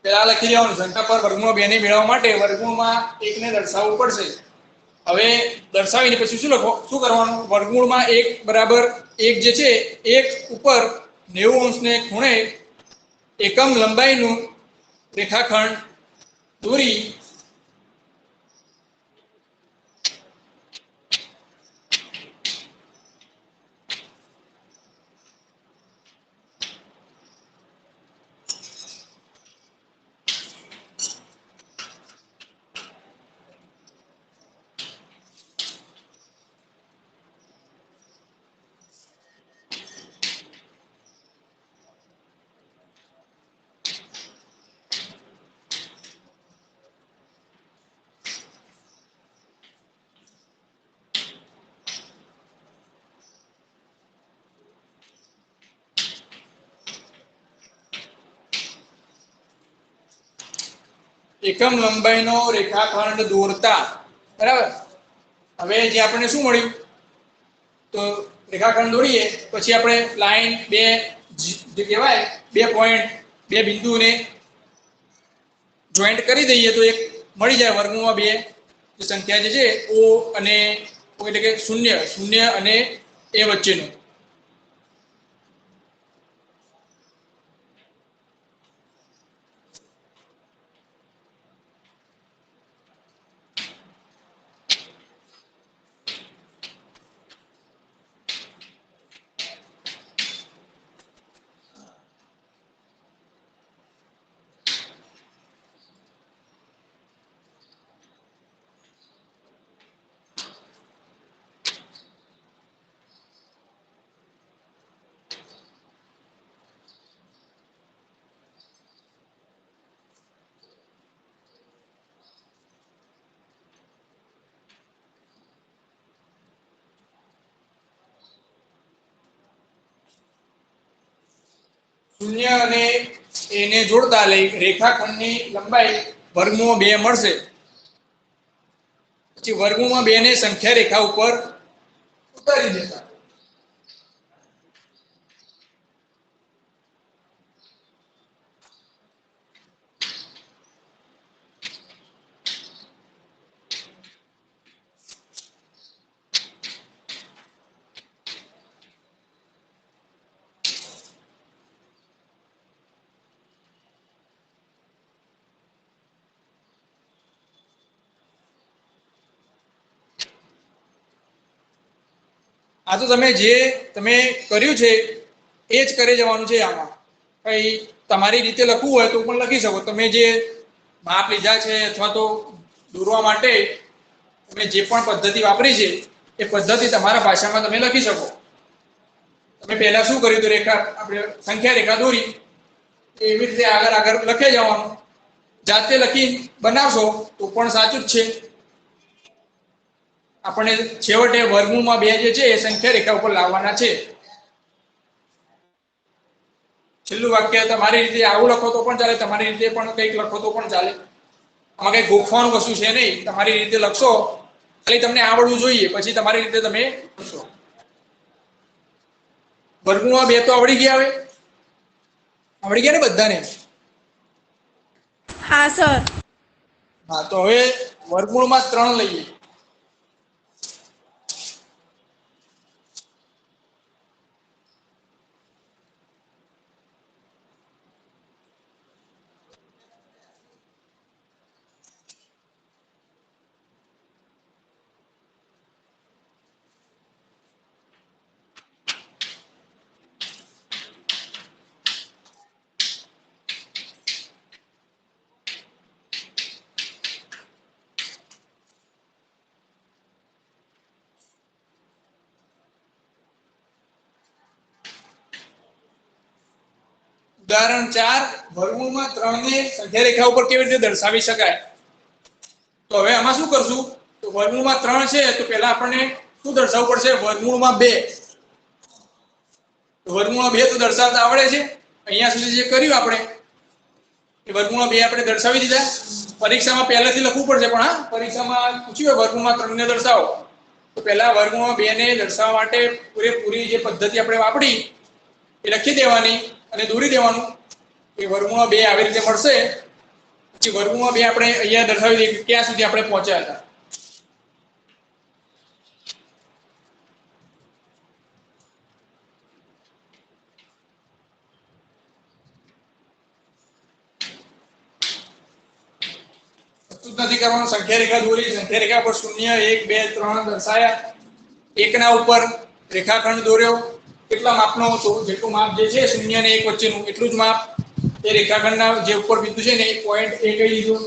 પેલા લખી દેવાનું સંખ્યા પર વર્ગમૂળ 2 ને મેળવવા માટે વર્ગમૂળમાં 1 ને દર્શાવવું પડશે. હવે દર્શાવીને પછી શું કરવાનું? વર્ગમૂળમાં 1 બરાબર 1 જે છે 1 ઉપર 90 અંશને ખૂણે એકમ લંબાઈનું રેખાખંડ દોરી એકમ લંબાઈનો રેખાખંડ દોરતા. બરાબર? હવે જે આપણને શું મળ્યું તો રેખાખંડ દોરીએ પછી આપણે લાઈન 2 જે કહેવાય 2 પોઈન્ટ 2 બિંદુને જોઈન્ટ કરી દઈએ તો એક મળી જાય. વર્ગમૂળમાં 2 જે સંખ્યા જે છે ઓ અને ઓ એટલે કે શૂન્ય અને એ વચ્ચેનું. શૂન્ય અને એને જોડતા રેખાખંડની લંબાઈ વર્ગમૂળ 2 મળશે. પછી વર્ગમૂળ 2 ને સંખ્યા રેખા ઉપર ઉતારી દેતા. આ તો તમે જે તમે કર્યું છે એ જ કરી જવાનું છે. આમાં કઈ તમારી રીતે લખવું હોય તો પણ લખી શકો. તમે જે માપ લીધા છે અથવા તો દોરવા માટે તમે જે પણ પદ્ધતિ વાપરી છે એ પદ્ધતિ તમારા ભાષામાં તમે લખી શકો. તમે પહેલા શું કર્યું તો રેખા આપણે સંખ્યા રેખા દોરી એવી રીતે આગળ આગળ લખી જવાનું. જાતે લખી બનાવશો તો પણ સાચું જ છે. આપણે છેવટે વર્ગમૂળમાં 2 જે છે એ સંખ્યા રેખા ઉપર લાવવાના છે. છેલ્લું વાક્ય તમારી રીતે આવું લખો તો પણ ચાલે, તમારી રીતે પણ કંઈક લખો તો પણ ચાલે. આમાં કંઈ ગોખવાનું વસ્તુ છે નહીં. તમારી રીતે લખશો, ખાલી તમને આવડવું જોઈએ, પછી તમારી રીતે તમે લખશો. વર્ગમૂળમાં 2 તો આવડી ગયા. હવે આવડી ગયા ને બધાને? હા સર. હા, તો હવે વર્ગમૂળમાં 3 લઈએ. ઉદાહરણ 4 વર્ગમૂળમાં 3 ને સંખ્યા રેખા ઉપર કેવી રીતે દર્શાવી શકાય? તો હવે આમાં શું કરશું? તો વર્ગમૂળમાં 3 છે તો પહેલા આપણને શું દર્શાવવું પડશે? વર્ગમૂળમાં 2. તો વર્ગમૂળમાં 2 તો દર્શાવતા આવડે છે. અહીંયા સુધી જે કર્યું આપણે એ વર્ગમૂળમાં 2 આપણે દર્શાવી દીધા. પરીક્ષામાં પહેલેથી લખવું પડશે, પણ હા, પરીક્ષામાં પૂછ્યું હોય વર્ગમૂળમાં 3 ને દર્શાવો તો પહેલા વર્ગમૂળમાં 2 ને દર્શાવવા માટે પૂરેપૂરી જે પદ્ધતિ આપણે વાપરી એ લખી દેવાની અને દોરી દેવાનું. એ વર્ગમૂળમાં 2 આવી રીતે મળશે. પછી વર્ગમૂળમાં 2 આપણે અહીંયા દર્શાવી દઈએ કે ક્યાં સુધી આપણે પહોંચ્યા હતા. નથી કરવાનું. સંખ્યા રેખા દોરી, સંખ્યા રેખા પર 0 1 2 3 દર્શાયા. એકના ઉપર રેખાખંડ દોર્યો. કેટલા માપનો? તો જેટલું માપ જે છે 0 અને 1 વચ્ચેનું એટલું જ માપ એ રેખાખંડના જે ઉપર બિંદુ છે ને એ પોઈન્ટ એ કહી દીધું.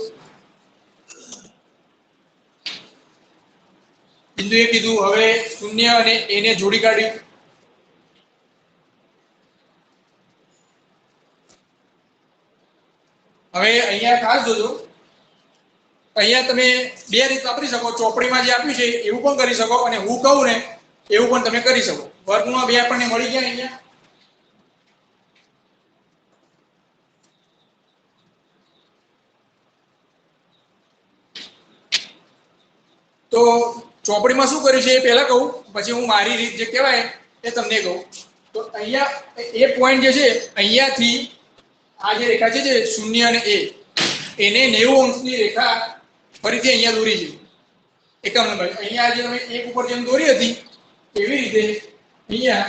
બિંદુ એ કીધું. હવે 0 અને a ને જોડી કાઢી. હવે અહીંયા ખાસ જોજો, અહીંયા તમે 2 રીત વાપરી શકો. ચોપડીમાં જે આપ્યું છે એવું પણ કરી શકો અને હું કહું ને એવું પણ તમે કરી શકો. વર્ગમૂળમાં 2 આપણને મળી ગયા અહીંયા. તો ચોપડીમાં શું કર્યું છે એ પહેલા કહું, પછી હું મારી રીત જે કહેવાય એ તમને કહું. તો અહીંયા એ પોઈન્ટ જે છે અહીંયાથી આ જે રેખા છે 0 અને a એને 90 અંશની રેખા ફરીથી અહીંયા દોરી છે. એકમ લંબાઈ અહીંયા જે તમે 1 ઉપર જેમ દોરી હતી એવી રીતે અહીંયા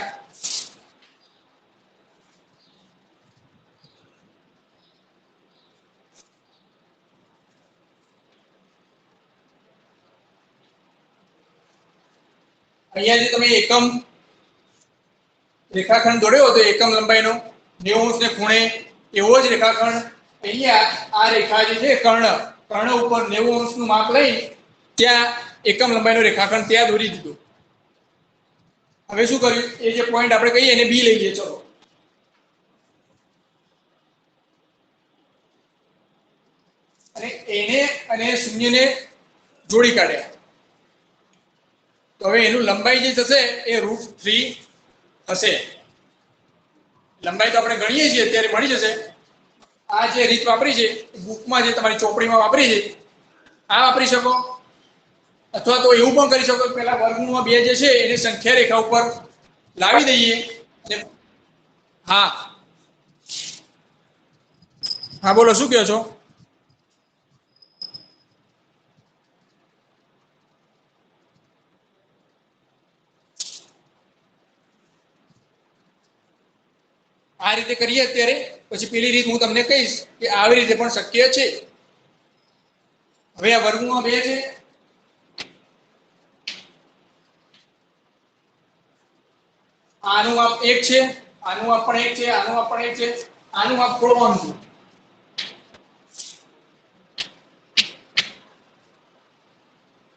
જે તમે એકમ રેખાખંડ દોર્યો હતો એકમ લંબાઈનો 90 અંશને ખૂણે એવો જ રેખાખંડ અહીંયા આ રેખા જે છે કર્ણ ઉપર 90 અંશનું માપ લઈ ત્યાં એકમ લંબાઈનો રેખાખંડ ત્યાં દોરી દીધો. હવે શું કર્યું? એ જે પોઈન્ટ આપણે કહીએ એને બી લઈએ. ચલો, અને એને અને 0 ને જોડી કાઢ્યા. તો હવે એનું લંબાઈ જે થશે એ √3 હશે. લંબાઈ તો આપણે ગણીએ છીએ ત્યારે મળી જશે. આ જે રીત વાપરી છે બુકમાં જે તમારી ચોપડીમાં વાપરી છે આ વાપરી શકો, અથવા તો એવું પણ કરી શકો કે પેલા વર્ગમૂળમાં 2 જે છે એને સંખ્યા રેખા ઉપર લાવી દઈએ. હા હા બોલો, શું કહો છો? આ રીતે કરીએ અત્યારે, પછી પેલી રીત હું તમને કહીશ કે આવી રીતે પણ શક્ય છે. હવે આ વર્ગમૂળમાં 2 છે, આનું માપ 1 છે, આનું માપ પણ 1 છે, આનું માપ પણ 1 છે, આનું માપ ખોલવાનું છે.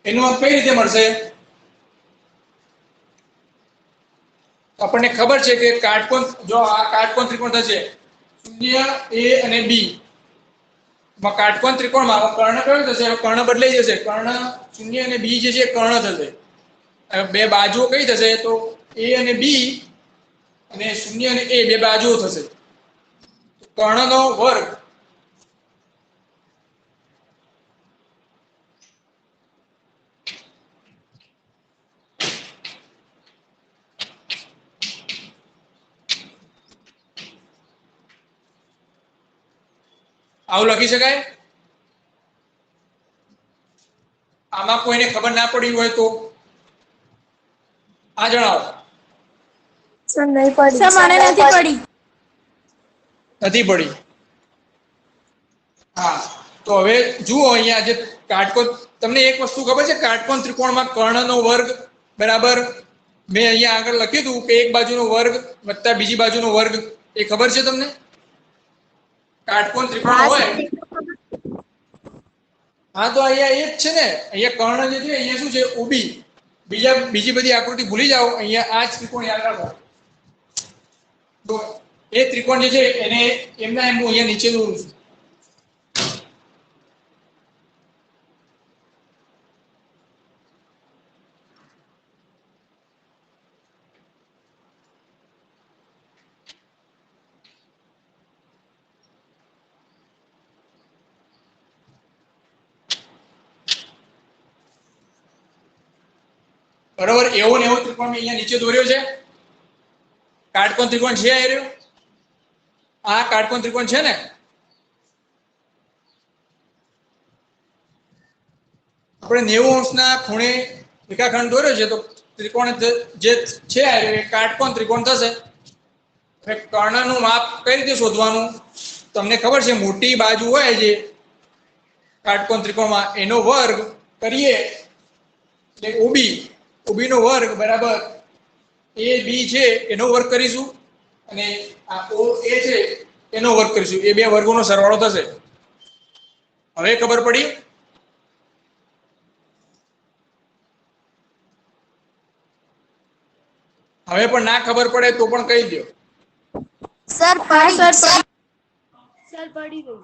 એનું માપ કઈ રીતે મળશે? આપણને ખબર છે કે કાટકોણ, જો આ કાટકોણ ત્રિકોણ થશે 0 a અને b માં કાટકોણ ત્રિકોણમાં કર્ણ કયો થશે? કર્ણ બદલાઈ જશે. કર્ણ 0 અને b જે છે કર્ણ થશે. બે બાજુઓ કઈ થશે? તો a અને b અને 0 અને a બે બાજુઓ થશે. કર્ણનો વર્ગ આવું લખી શકાય. આમાં કોઈને ખબર ના પડી હોય તો આ જણાવો. સર નહીં પડી. સર મને નથી પડી. નથી પડી. હા તો હવે જુઓ, અહીંયા જે કાટકોણ, તમને એક વસ્તુ ખબર છે કાટકોણ ત્રિકોણમાં કર્ણનો વર્ગ બરાબર, મેં અહીંયા આગળ લખ્યું હતું કે એક બાજુનો વર્ગ વત્તા બીજી બાજુનો વર્ગ, એ ખબર છે તમને? કાટકોણ ત્રિકોણ હોય, હા તો અહીંયા એ જ છે ને. અહીંયા કર્ણ જે છે અહીંયા શું છે? ઊભી. બીજી બધી આકૃતિ ભૂલી જાઓ, અહીંયા આ જ ત્રિકોણ યાદ રાખો. તો એ ત્રિકોણ જે છે એને એમના એમ હું અહીંયા નીચે દોરું છું. બરોબર, એવો ને એવો ત્રિકોણ મેં અહીંયા નીચે દોર્યો છે. કાટકોણ ત્રિકોણ છે આ રહ્યો. આ કાટકોણ ત્રિકોણ છે ને. આપણે 90 અંશના ખૂણે રેખાખંડ દોર્યો છે, તો ત્રિકોણ જે છે એ કાટકોણ ત્રિકોણ થશે. હવે કર્ણનું માપ કઈ રીતે શોધવાનું? તમને ખબર છે, મોટી બાજુ હોય જે કાટકોણ ત્રિકોણમાં એનો વર્ગ કરીએ એટલે ઊભીનો વર્ગ બરાબર a b છે એનો વર્ગ કરીશું, અને આ o a છે એનો વર્ગ કરીશું. એ બે વર્ગોનો સરવાળો થશે. હવે ખબર પડી? હવે પણ ના ખબર પડે તો પણ કહી દો. સર પડી. સર પડી ગઈ.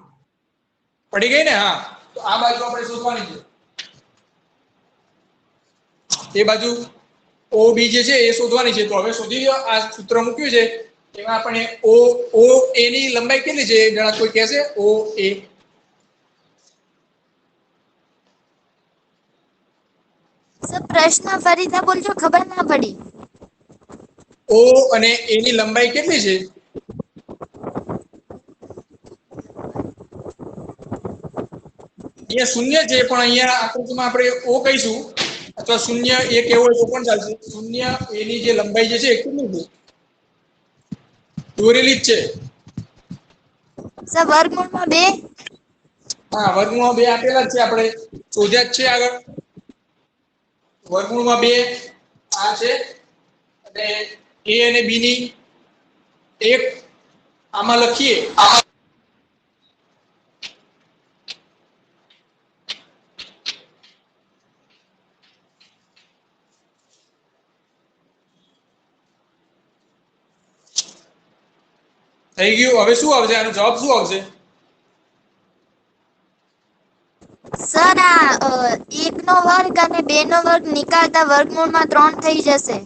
પડી ગઈ ને? હા તો આ બાજુ આપણે શોધવાની છે. એ બાજુ OB જે છે એ શોધવાની છે. તો હવે શોધી લો. આ સૂત્ર મૂક્યું છે એમાં આપણે OA ની લંબાઈ કેટલી છે? જણા કોઈ કહેશે? OA સર પ્રશ્ન ફરીથી બોલજો, ખબર ના પડી. O અને A ની લંબાઈ કેટલી છે? અહીંયા શૂન્ય છે, પણ અહીંયા આકૃતિમાં આપણે O કહીશું, અથવા 0 1 એવો હોય તો પણ ચાલશે. 0 A ની જે લંબાઈ જે છે એ કેટલી છે? દોરેલી જ છે. સર વર્ગમૂળમાં 2. હા, વર્ગમૂળમાં 2 આપેલા જ છે, આપણે શોધ્યા જ છે આગળ. વર્ગમૂળમાં 2 આ છે, અને A અને B ની 1 આમાં લખીએ. થઈ ગયું. હવે શું આવશે? આનો જવાબ શું આવશે? સર આ 1 નો વર્ગ અને 2 નો વર્ગ નીકાળતા વર્ગમૂળમાં 3 થઈ જશે.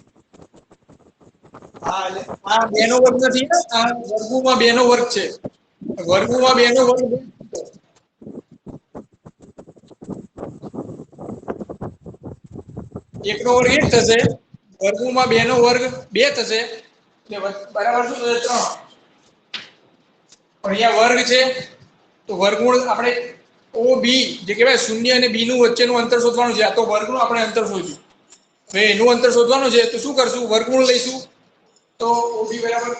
હા એટલે આ 2 નો વર્ગ નથી ને, આ વર્ગમૂળમાં 2 નો વર્ગ છે. વર્ગમૂળમાં 2 નો વર્ગ એક નો વર્ગ 1 થશે, વર્ગમૂળમાં 2 નો વર્ગ 2 થશે એટલે બરાબર શું થશે 3. પણ અહીંયા વર્ગ છે તો વર્ગમૂળ આપણે OB જે કહેવાય શૂન્ય અને B નું વચ્ચેનું અંતર શોધવાનું છે. આ તો વર્ગનું આપણે અંતર શોધ્યું. હવે એનું અંતર શોધવાનું છે તો શું કરશું? વર્ગમૂળ લઈશું તો OB બરાબર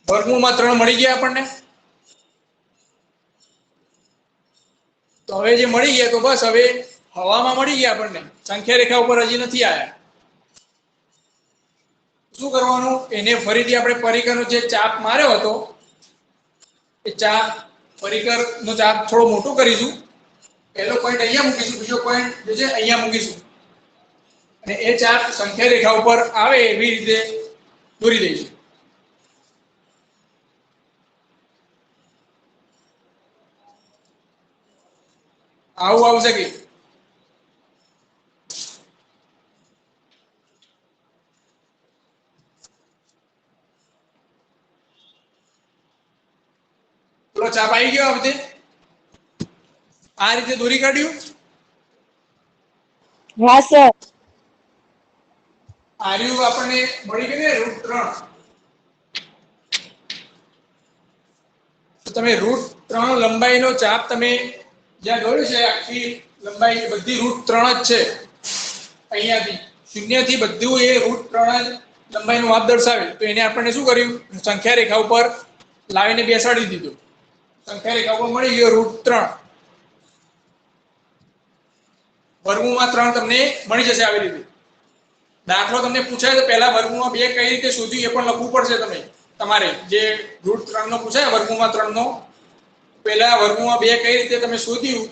વર્ગમૂળમાં 3 મળી ગયા આપણને. તો હવે જે મળી ગયા તો બસ હવે હવામાં મળી ગયા આપણને, સંખ્યા રેખા ઉપર હજી નથી આવ્યા. શું કરવાનું? એને ફરીથી આપણે પરિઘનો જે ચાપ માર્યો હતો એ ચાપ પરિઘનો ચાપ થોડો મોટો કરીશું. પહેલો પોઈન્ટ અહીંયા મૂકીશું, બીજો પોઈન્ટ જે છે અહીંયા મૂકીશું અને એ ચાપ સંખ્યા રેખા ઉપર આવે એવી રીતે દોરી દઈશું. આવું આવશે કે પેલો ચાપ આવી ગયો આ રીતે, આ રીતે દોરી કાઢ્યું. હા સર. આર્યુ આપણને મળી ગયું ને √3. તો તમે √3 લંબાઈનો ચાપ તમે જ્યાં દોર્યું છે આખી લંબાઈ બધી √3 જ છે. અહીંયાથી શૂન્યથી બધું એ √3 લંબાઈનું માપ દર્શાવે. તો એને આપણને શું કર્યું? સંખ્યા રેખા ઉપર લાવીને બેસાડી દીધું. સંખ્યા રેખા ઉપર મળી ગયો √3. વર્ગમૂળમાં 3 તમને મળી જશે આવી રીતે. દાખલો તમને પૂછાય તો પહેલા વર્ગમૂળમાં 2 કઈ રીતે શોધ્યું એ પણ લખવું પડશે. તમારે જે √3 નો પૂછાય વર્ગમૂળમાં 3 નો, પહેલા વર્ગમૂળમાં 2 કઈ રીતે તમે શોધ્યું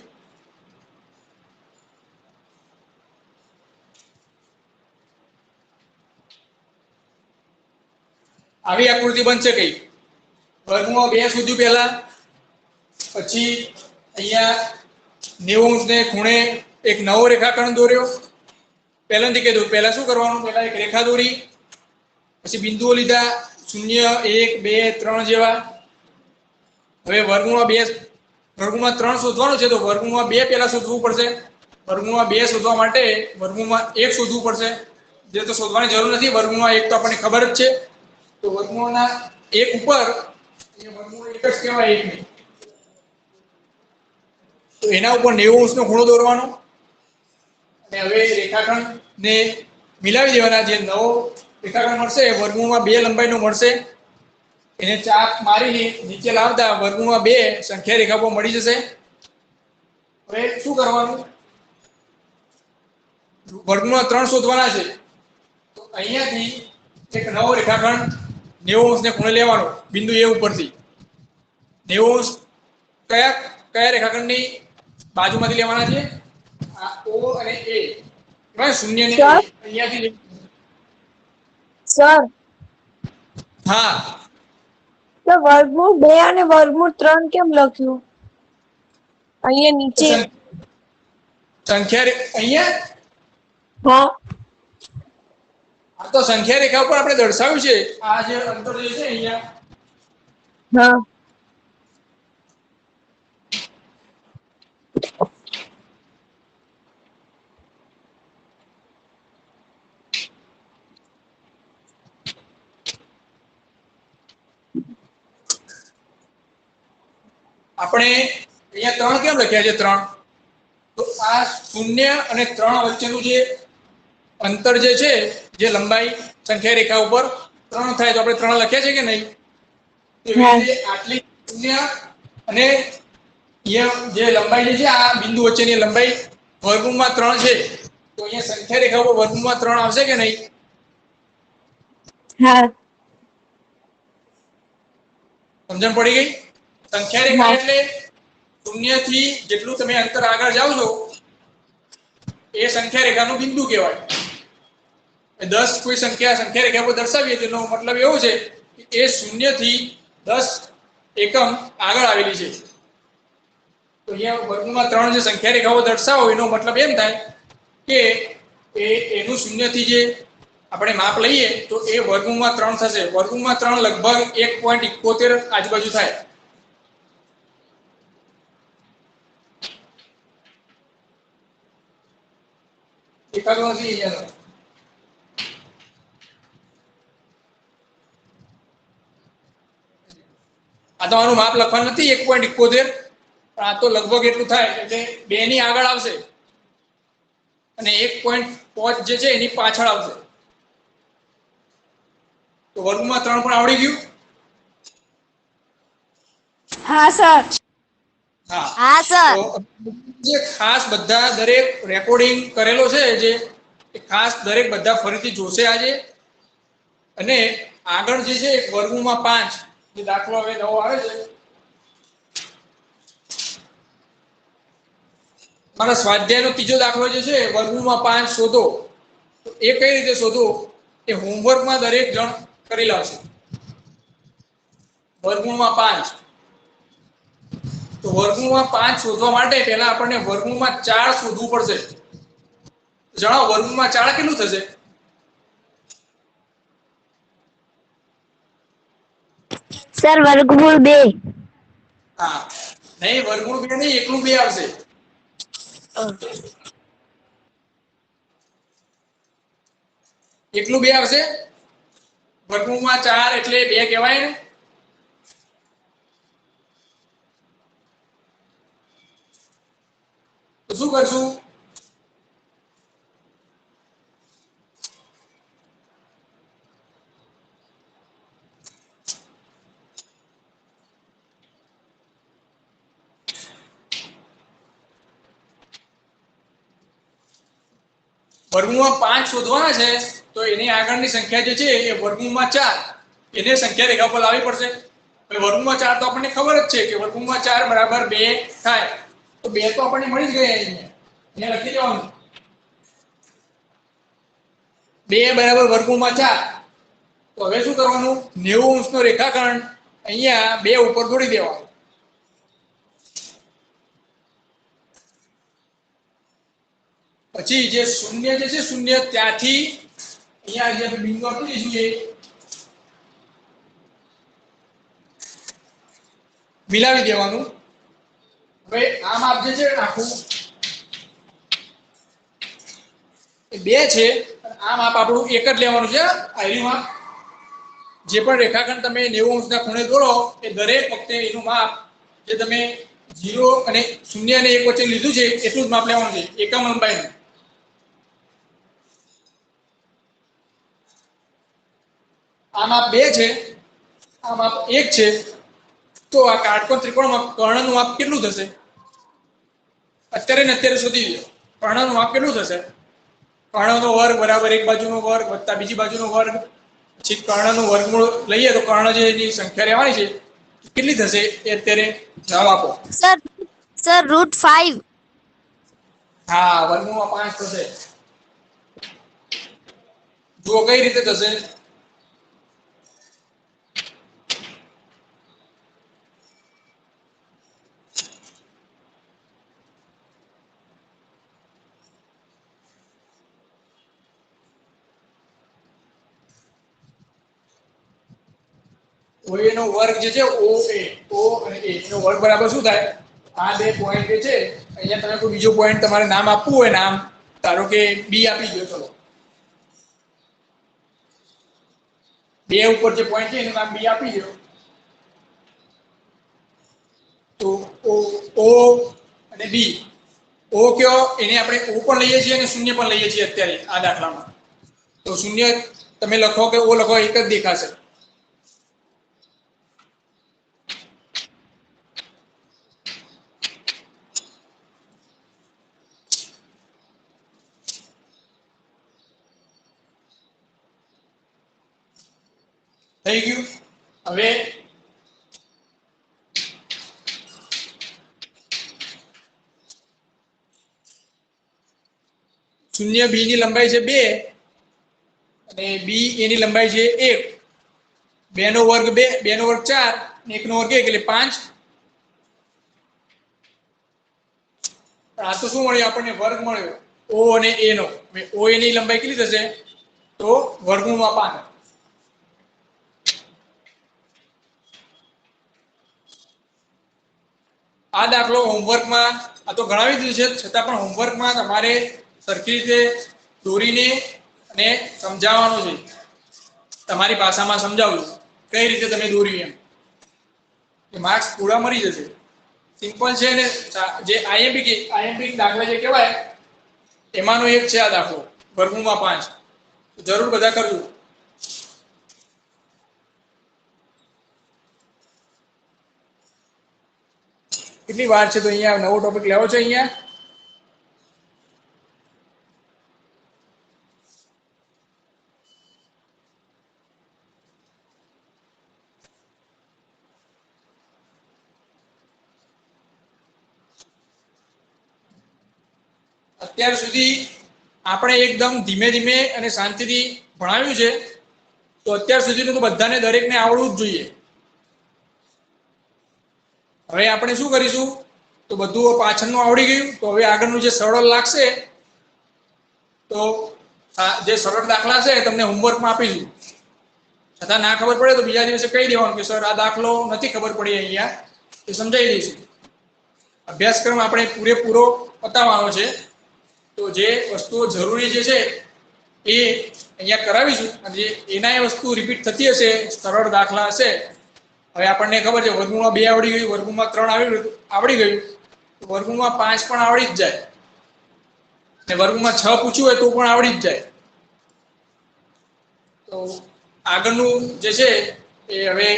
આવી આકૃતિ બનશે. કઈ વર્ગમૂળમાં 2 શોધ્યું પહેલા, પછી અહીંયા 90 ને ખૂણે એક નવો રેખાખંડ દોર્યો. પહેલાથી કીધું પહેલા શું કરવાનું? પહેલા એક રેખા દોરી, પછી બિંદુઓ લીધા 0 1 2 3 જેવા. હવે વર્ગમૂળમાં 3 શોધવાનું છે તો વર્ગમૂળમાં 2 પહેલા શોધવું પડશે. વર્ગમૂળમાં 2 શોધવા માટે વર્ગમૂળમાં 1 શોધવું પડશે. જે તો શોધવાની જરૂર નથી, વર્ગમૂળમાં 1 તો આપણને ખબર જ છે. તો વર્ગમૂળના 1 ઉપર વર્ગમૂળ 1 જ કહેવાય 1 ને. તો એના ઉપર 90 નો ખૂણો દોરવાનો અને હવે રેખાખંડ ને મિલાવી દેવાના. જે નવો રેખાખંડ મળશે વર્ગમૂળમાં 2 લંબાઈનો મળશે. એને ચાપ મારીને નીચે લાવતા વર્ગમૂળમાં 2 સંખ્યા રેખા પર મળી જશે. હવે શું કરવાનું? વર્ગમૂળમાં 3 શોધવાના છે તો અહીંયાથી એક નવો રેખાખંડ 90 ને ખૂણે લેવાનો બિંદુ A ઉપરથી. 90 કયા રેખાખંડની બાજુમાંથી લેવાના છે? આ O અને A, બરાબર? 0 ને A અહીંયાથી. સર હા, તો વર્ગમૂળ 2 અને વર્ગમૂળ 3 કેમ લખ્યું અહીંયા નીચે? સંખ્યા અહીંયા હા આ તો સંખ્યા રેખા ઉપર આપણે દર્શાવ્યું છે. આ જે અંતર જે છે અહીંયા, હા આપણે અહીંયા 3 કેમ લખ્યા છે? 3 તો આ 0 અને 3 વચ્ચેનું જે અંતર જે છે, જે લંબાઈ સંખ્યા રેખા ઉપર 3 થાય તો આપણે 3 લખ્યા છે કે નહીં? એવી રીતે આટલી 0 અને જે લંબાઈ જે છે આ બિંદુ વચ્ચેની લંબાઈ વર્ગમૂળમાં 3 છે. તો અહીંયા સંખ્યા રેખા ઉપર વર્ગમૂળમાં 3 આવશે કે નહીં? હા સમજણ પડી ગઈ? સંખ્યા રેખા એટલે 0 થી જેટલું તમે અંતર આગળ જાઓ છો એ સંખ્યા રેખાનું બિંદુ કહેવાય. 10 કોઈ સંખ્યા રેખા પર દર્શાવીએ તેનો મતલબ એવો છે કે એ 0 થી 10 એકમ આગળ આવેલી છે. તો અહીંયા વર્ગમૂળમાં 3 જે સંખ્યા રેખાઓ દર્શાવો એનો મતલબ એમ થાય કે એનું શૂન્યથી જે આપણે માપ લઈએ તો એ વર્ગમૂળમાં 3 થશે. વર્ગમૂળમાં 3 લગભગ 1.71 આજુબાજુ થાય. દેખાતો નથી અહીંયા. આ તમારું માપ લખવાનું નથી 1.71, પણ આ તો લગભગ એટલું થાય એટલે 2 ની આગળ આવશે અને 1.5 જે છે એની પાછળ આવશે. તો વર્ગમાં 3 પણ આવડી ગયું. હા સર. હા સર. તો જે ખાસ બધા દરેક રેકોર્ડિંગ કરેલો છે જે ખાસ દરેક બધા ફરીથી જોશે આજે. અને આગળ જે છે વર્ગમાં 5 જે દાખલો હવે નવો આવે છે મારા સ્વાધ્યાયનો ત્રીજો દાખલો જે છે વર્ગમાં 5 શોધો. તો એ કઈ રીતે શોધો એ હોમવર્કમાં દરેક જણ કરી લાવશે. વર્ગમૂળમાં 5 તો વર્ગમૂળમાં 5 શોધવા માટે પહેલા આપણને વર્ગમૂળમાં 4 શોધવું પડશે. જણાવો વર્ગમૂળમાં 4 કેટલું થશે? સર વર્ગમૂળ 2. હા નહીં, વર્ગમૂળ 2 નહીં, એકલું 2 આવશે. એકલું 2 આવશે. વર્ગમૂળમાં 4 એટલે 2 કહેવાય ને. તો શું કરશું? વર્ગમૂળમાં 5 શોધવાના છે તો એની આગળની સંખ્યા જે છે એ વર્ગમૂળમાં 4 એને સંખ્યા રેખા પર લાવવી પડશે. હવે વર્ગમૂળમાં 4 તો આપણને ખબર જ છે કે વર્ગમૂળમાં 4 બરાબર 2 થાય. તો 2 તો આપણને મળી જ ગયા અહીંયા લખી દેવાનું. 2 બરાબર વર્ગમૂળમાં 4. તો હવે શું કરવાનું? 90 અંશનો રેખાખંડ અહીંયા 2 ઉપર દોરી દેવાનો. પછી જે શૂન્ય જે છે શૂન્ય ત્યાંથી અહીંયા જે બિંદુ આપી દઈશું એ મિલાવી દેવાનું. હવે આ માપ જે છે આખું એ 2 છે. આ માપ આપણું એક જ લેવાનું છે. આયરું માપ જે પણ રેખાખંડ તમે 90 અંશના ખૂણે દોરો એ દરેક વખતે એનું માપ જે તમે 0 અને 0 અને 1 વચ્ચે લીધું છે એટલું જ માપ લેવાનું છે, એકમ લંબાઈનું. આ માપ 2 છે, આ માપ 1 છે. તો આ કાટકોણ ત્રિકોણમાં કર્ણનું માપ કેટલું થશે? અત્યારે ને અત્યારે શોધી લો. કર્ણનું માપ કેટલું થશે? કર્ણનો વર્ગ બરાબર એક બાજુનો વર્ગ વત્તા બીજી બાજુનો વર્ગ. પછી કર્ણનું વર્ગમૂળ લઈએ તો કર્ણ જે એની સંખ્યા રહેવાની છે કેટલી થશે એ અત્યારે જવાબ આપો. સર √5. હા, વર્ગમૂળમાં 5 થશે. જુઓ કઈ રીતે થશે. OA નો વર્ગ જે છે O અને A નો વર્ગ બરાબર શું થાય? આ બે પોઈન્ટ જે છે અહીંયા તમે કોઈ બીજો પોઈન્ટ તમારે નામ આપવું હોય, નામ ધારો કે B આપી દો. ચલો 2 ઉપર જે પોઈન્ટ છે એનું નામ B આપી દો. તો O અને B. O કયો એને આપણે O પણ લઈએ છીએ અને 0 પણ લઈએ છીએ અત્યારે આ દાખલામાં. તો 0 તમે લખો કે O લખો એક જ દેખાશે. થઈ ગયું. હવે શૂન્ય B ની લંબાઈ છે 2 અને B એની લંબાઈ છે 1. 2 નો વર્ગ 2, 2 નો વર્ગ 4 અને 1 નો વર્ગ 1 એટલે 5. આ તો શું મળ્યું આપણને? વર્ગ મળ્યો O અને A નો. હવે OA ની લંબાઈ કેટલી થશે? તો વર્ગમૂળમાં 5. આ દાખલો હોમવર્કમાં આ તો ગણાવી દીધું છે, છતાં પણ હોમવર્કમાં તમારે સરખી રીતે દોરીને અને સમજાવવાનો છે. તમારી ભાષામાં સમજાવું કઈ રીતે તમે દોર્યું એમ, માર્ક્સ પૂરા મળી જશે. સિમ્પલ છે ને જે આઈએમપી દાખલા જે કહેવાય એમાંનો એક છે આ દાખલો વર્ગમૂળમાં 5. જરૂર બધા કરજો. કેટલી વાર છે? તો અહીંયા નવો ટોપિક લેવો છે. અહીંયા અત્યાર સુધી આપણે એકદમ ધીમે ધીમે અને શાંતિથી ભણાવ્યું છે. તો અત્યાર સુધીનું તો બધાને દરેકને આવડવું જ જોઈએ. હવે આપણે શું કરીશું? તો બધું પાછળનું આવડી ગયું, તો હવે આગળનું જે સરળ લાગશે તો જે સરળ દાખલા છે તમને હોમવર્કમાં આપીશું. છતાં ના ખબર પડે તો બીજા દિવસે કહી દેવાનું કે સર આ દાખલો નથી ખબર પડી, અહીંયા એ સમજાવી દઈશું. અભ્યાસક્રમ આપણે પૂરેપૂરો પતાવવાનો છે. તો જે વસ્તુઓ જરૂરી જે છે એ અહીંયા કરાવીશું, અને જે એના વસ્તુ રિપીટ થતી હશે, સરળ દાખલા હશે. હવે આપણને ખબર છે વર્ગમૂળમાં 2 આવડી ગયું, વર્ગમૂળમાં 3 આવડી ગયું, તો વર્ગમૂળમાં 5 પણ આવડી જ જાય, અને વર્ગમૂળમાં 6 પૂછ્યું હોય તો પણ આવડી જ જાય. તો આગળનું જે છે એ હવે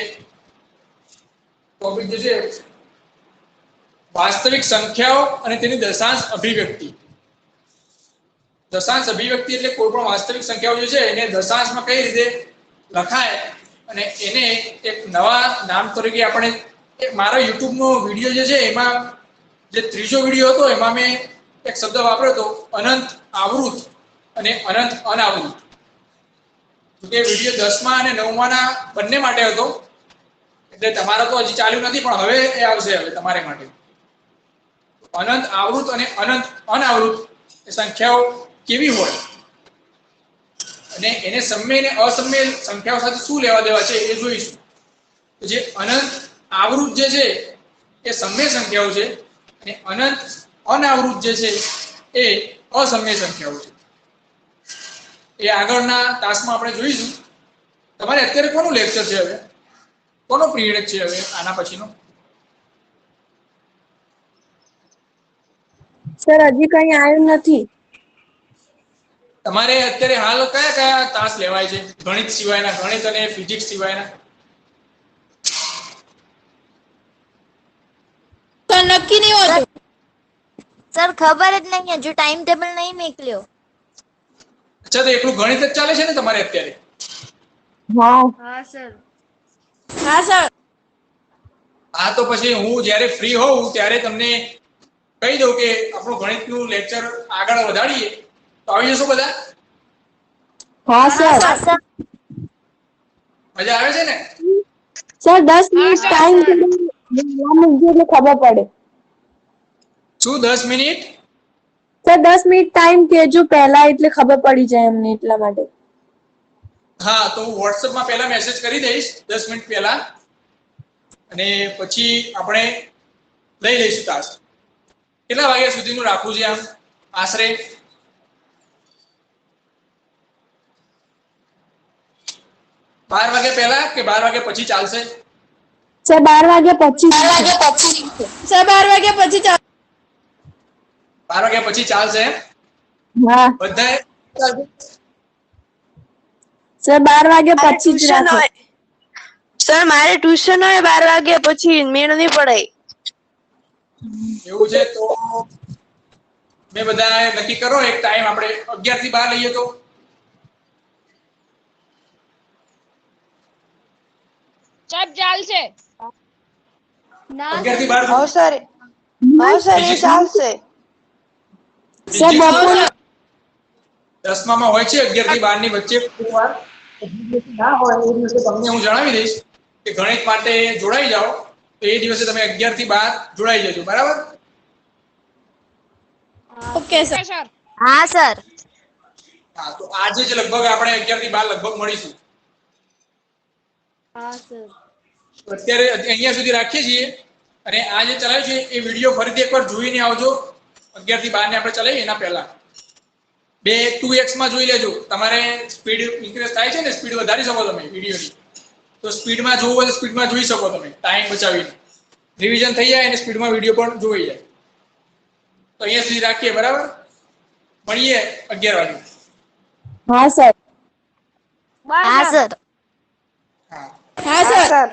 ટોપિક જે છે વાસ્તવિક સંખ્યાઓ અને તેની દશાંશ અભિવ્યક્તિ. દશાંશ અભિવ્યક્તિ એટલે કોઈ પણ વાસ્તવિક સંખ્યાઓ જે છે એને દશાંશમાં કઈ રીતે લખાય, અને એને એક નવા નામ તરીકે આપણે મારા YouTube નો વિડીયો જે છે એમાં જે ત્રીજો વિડીયો હતો એમાં મેં એક શબ્દ વાપર્યો હતો, અનંત આવૃત અને અનંત અનાવૃત. કે વિડીયો 10મા અને 9માના બંને માટે હતો, એટલે તમારા તો હજી ચાલ્યું નથી, પણ હવે એ આવશે હવે તમારે માટે. અનંત આવૃત અને અનંત અનાવૃત એ સંખ્યાઓ કેવી હોય અને એને સમય અને અસમય સંખ્યાઓ સાથે શું લેવા દેવા છે એ જોઈશું. તો જે અનંત આવૃત જે છે એ સમય સંખ્યાઓ છે, અને અનંત અનાવૃત જે છે એ અસમય સંખ્યાઓ છે. એ આગળના તાસમાં આપણે જોઈશું. તમારે અત્યારે કોનું લેક્ચર છે? હવે કોનો પીરિયડ છે હવે આના પછીનો? સર હજી કઈ આવ્યું નથી. તમારે અત્યારે હાલ કયા કયા તાસ લેવાય છે ગણિત સિવાયના, ગણિત અને ફિઝિક્સ સિવાયના? તો નક્કી નહીં હોતું સર, ખબર જ નહીં, હજુ ટાઈમ ટેબલ નહીં મોકલ્યો. અચ્છા, તો એકલું ગણિત જ ચાલે છે ને તમારે અત્યારે? હા સર. હા સર. હા, તો પછી હું જ્યારે ફ્રી હોઉં ત્યારે તમને કહી દઉં કે આપણું ગણિતનું લેક્ચર આગળ વધારીએ, તો આવી જશો બધા? હા સર. મજા આવે છે ને? સર 10 મિનિટ ટાઈમ એટલે ખબર પડે. શું 10 મિનિટ? સર 10 મિનિટ ટાઈમ કેજો પહેલા, એટલે ખબર પડી જાય એમને, એટલા માટે. હા, તો હું વોટ્સએપમાં પહેલા મેસેજ કરી દઈશ 10 મિનિટ પહેલા, અને પછી આપણે લઈ લઈશું તાસ. કેટલા વાગ્યા સુધીનું રાખવું છે આમ આશરે? બાર વાગ્યા પહેલા કે 12 વાગ્યા પછી ચાલશે? સર 12 વાગ્યા પછી. સર 12 વાગ્યા પછી 12 વાગ્યા પછી ચાલશે? હા બધાએ સર 12 વાગ્યા પછી જ રાખો. સર મારે ટ્યુશન હોય 12 વાગ્યા પછી, મેળ નહીં પડે. એવું છે તો મેં બધા નક્કી કરો એક ટાઈમ, આપણે 11 થી 12 લઈએ તો? સબ ચાલશે. 11 થી 12 હા સર, એ ચાલશે. સર બપોરે 10માં હોય છે 11 થી 12 ની વચ્ચે. ના હોય એ દિવસે તમને હું જણાવી દઈશ કે ગણિત માટે જોડાઈ જાઓ, તો એ દિવસે તમે 11 થી 12 જોડાઈ જજો, બરાબર? Okay sir. સર હા સર. હા તો આજે જ લગભગ આપણે 11 થી 12 લગભગ મળીશું. હા સર. તો અત્યારે અહીંયા સુધી રાખીએ છીએ અને આ જે ચલાવ્યું છે એ વિડીયો ફરીથી એકવાર જોઈને આવજો. 11 થી 12 ને આપણે ચલાવીએ એના પહેલા 2x માં જોઈ લેજો. તમારે સ્પીડ ઇન્ક્રીઝ થાય છે ને, સ્પીડ વધારી શકો તમે વિડીયોની. તો સ્પીડમાં જોવું હોય તો સ્પીડમાં જોઈ શકો તમે, ટાઈમ બચાવીને. રિવિઝન થઈ જાય અને સ્પીડમાં વિડીયો પણ જોઈ જાય. તો અહીંયા સુધી રાખીએ, બરાબર? મળીએ 11 વાગે. હા સર. હા સર. હા. હા સર.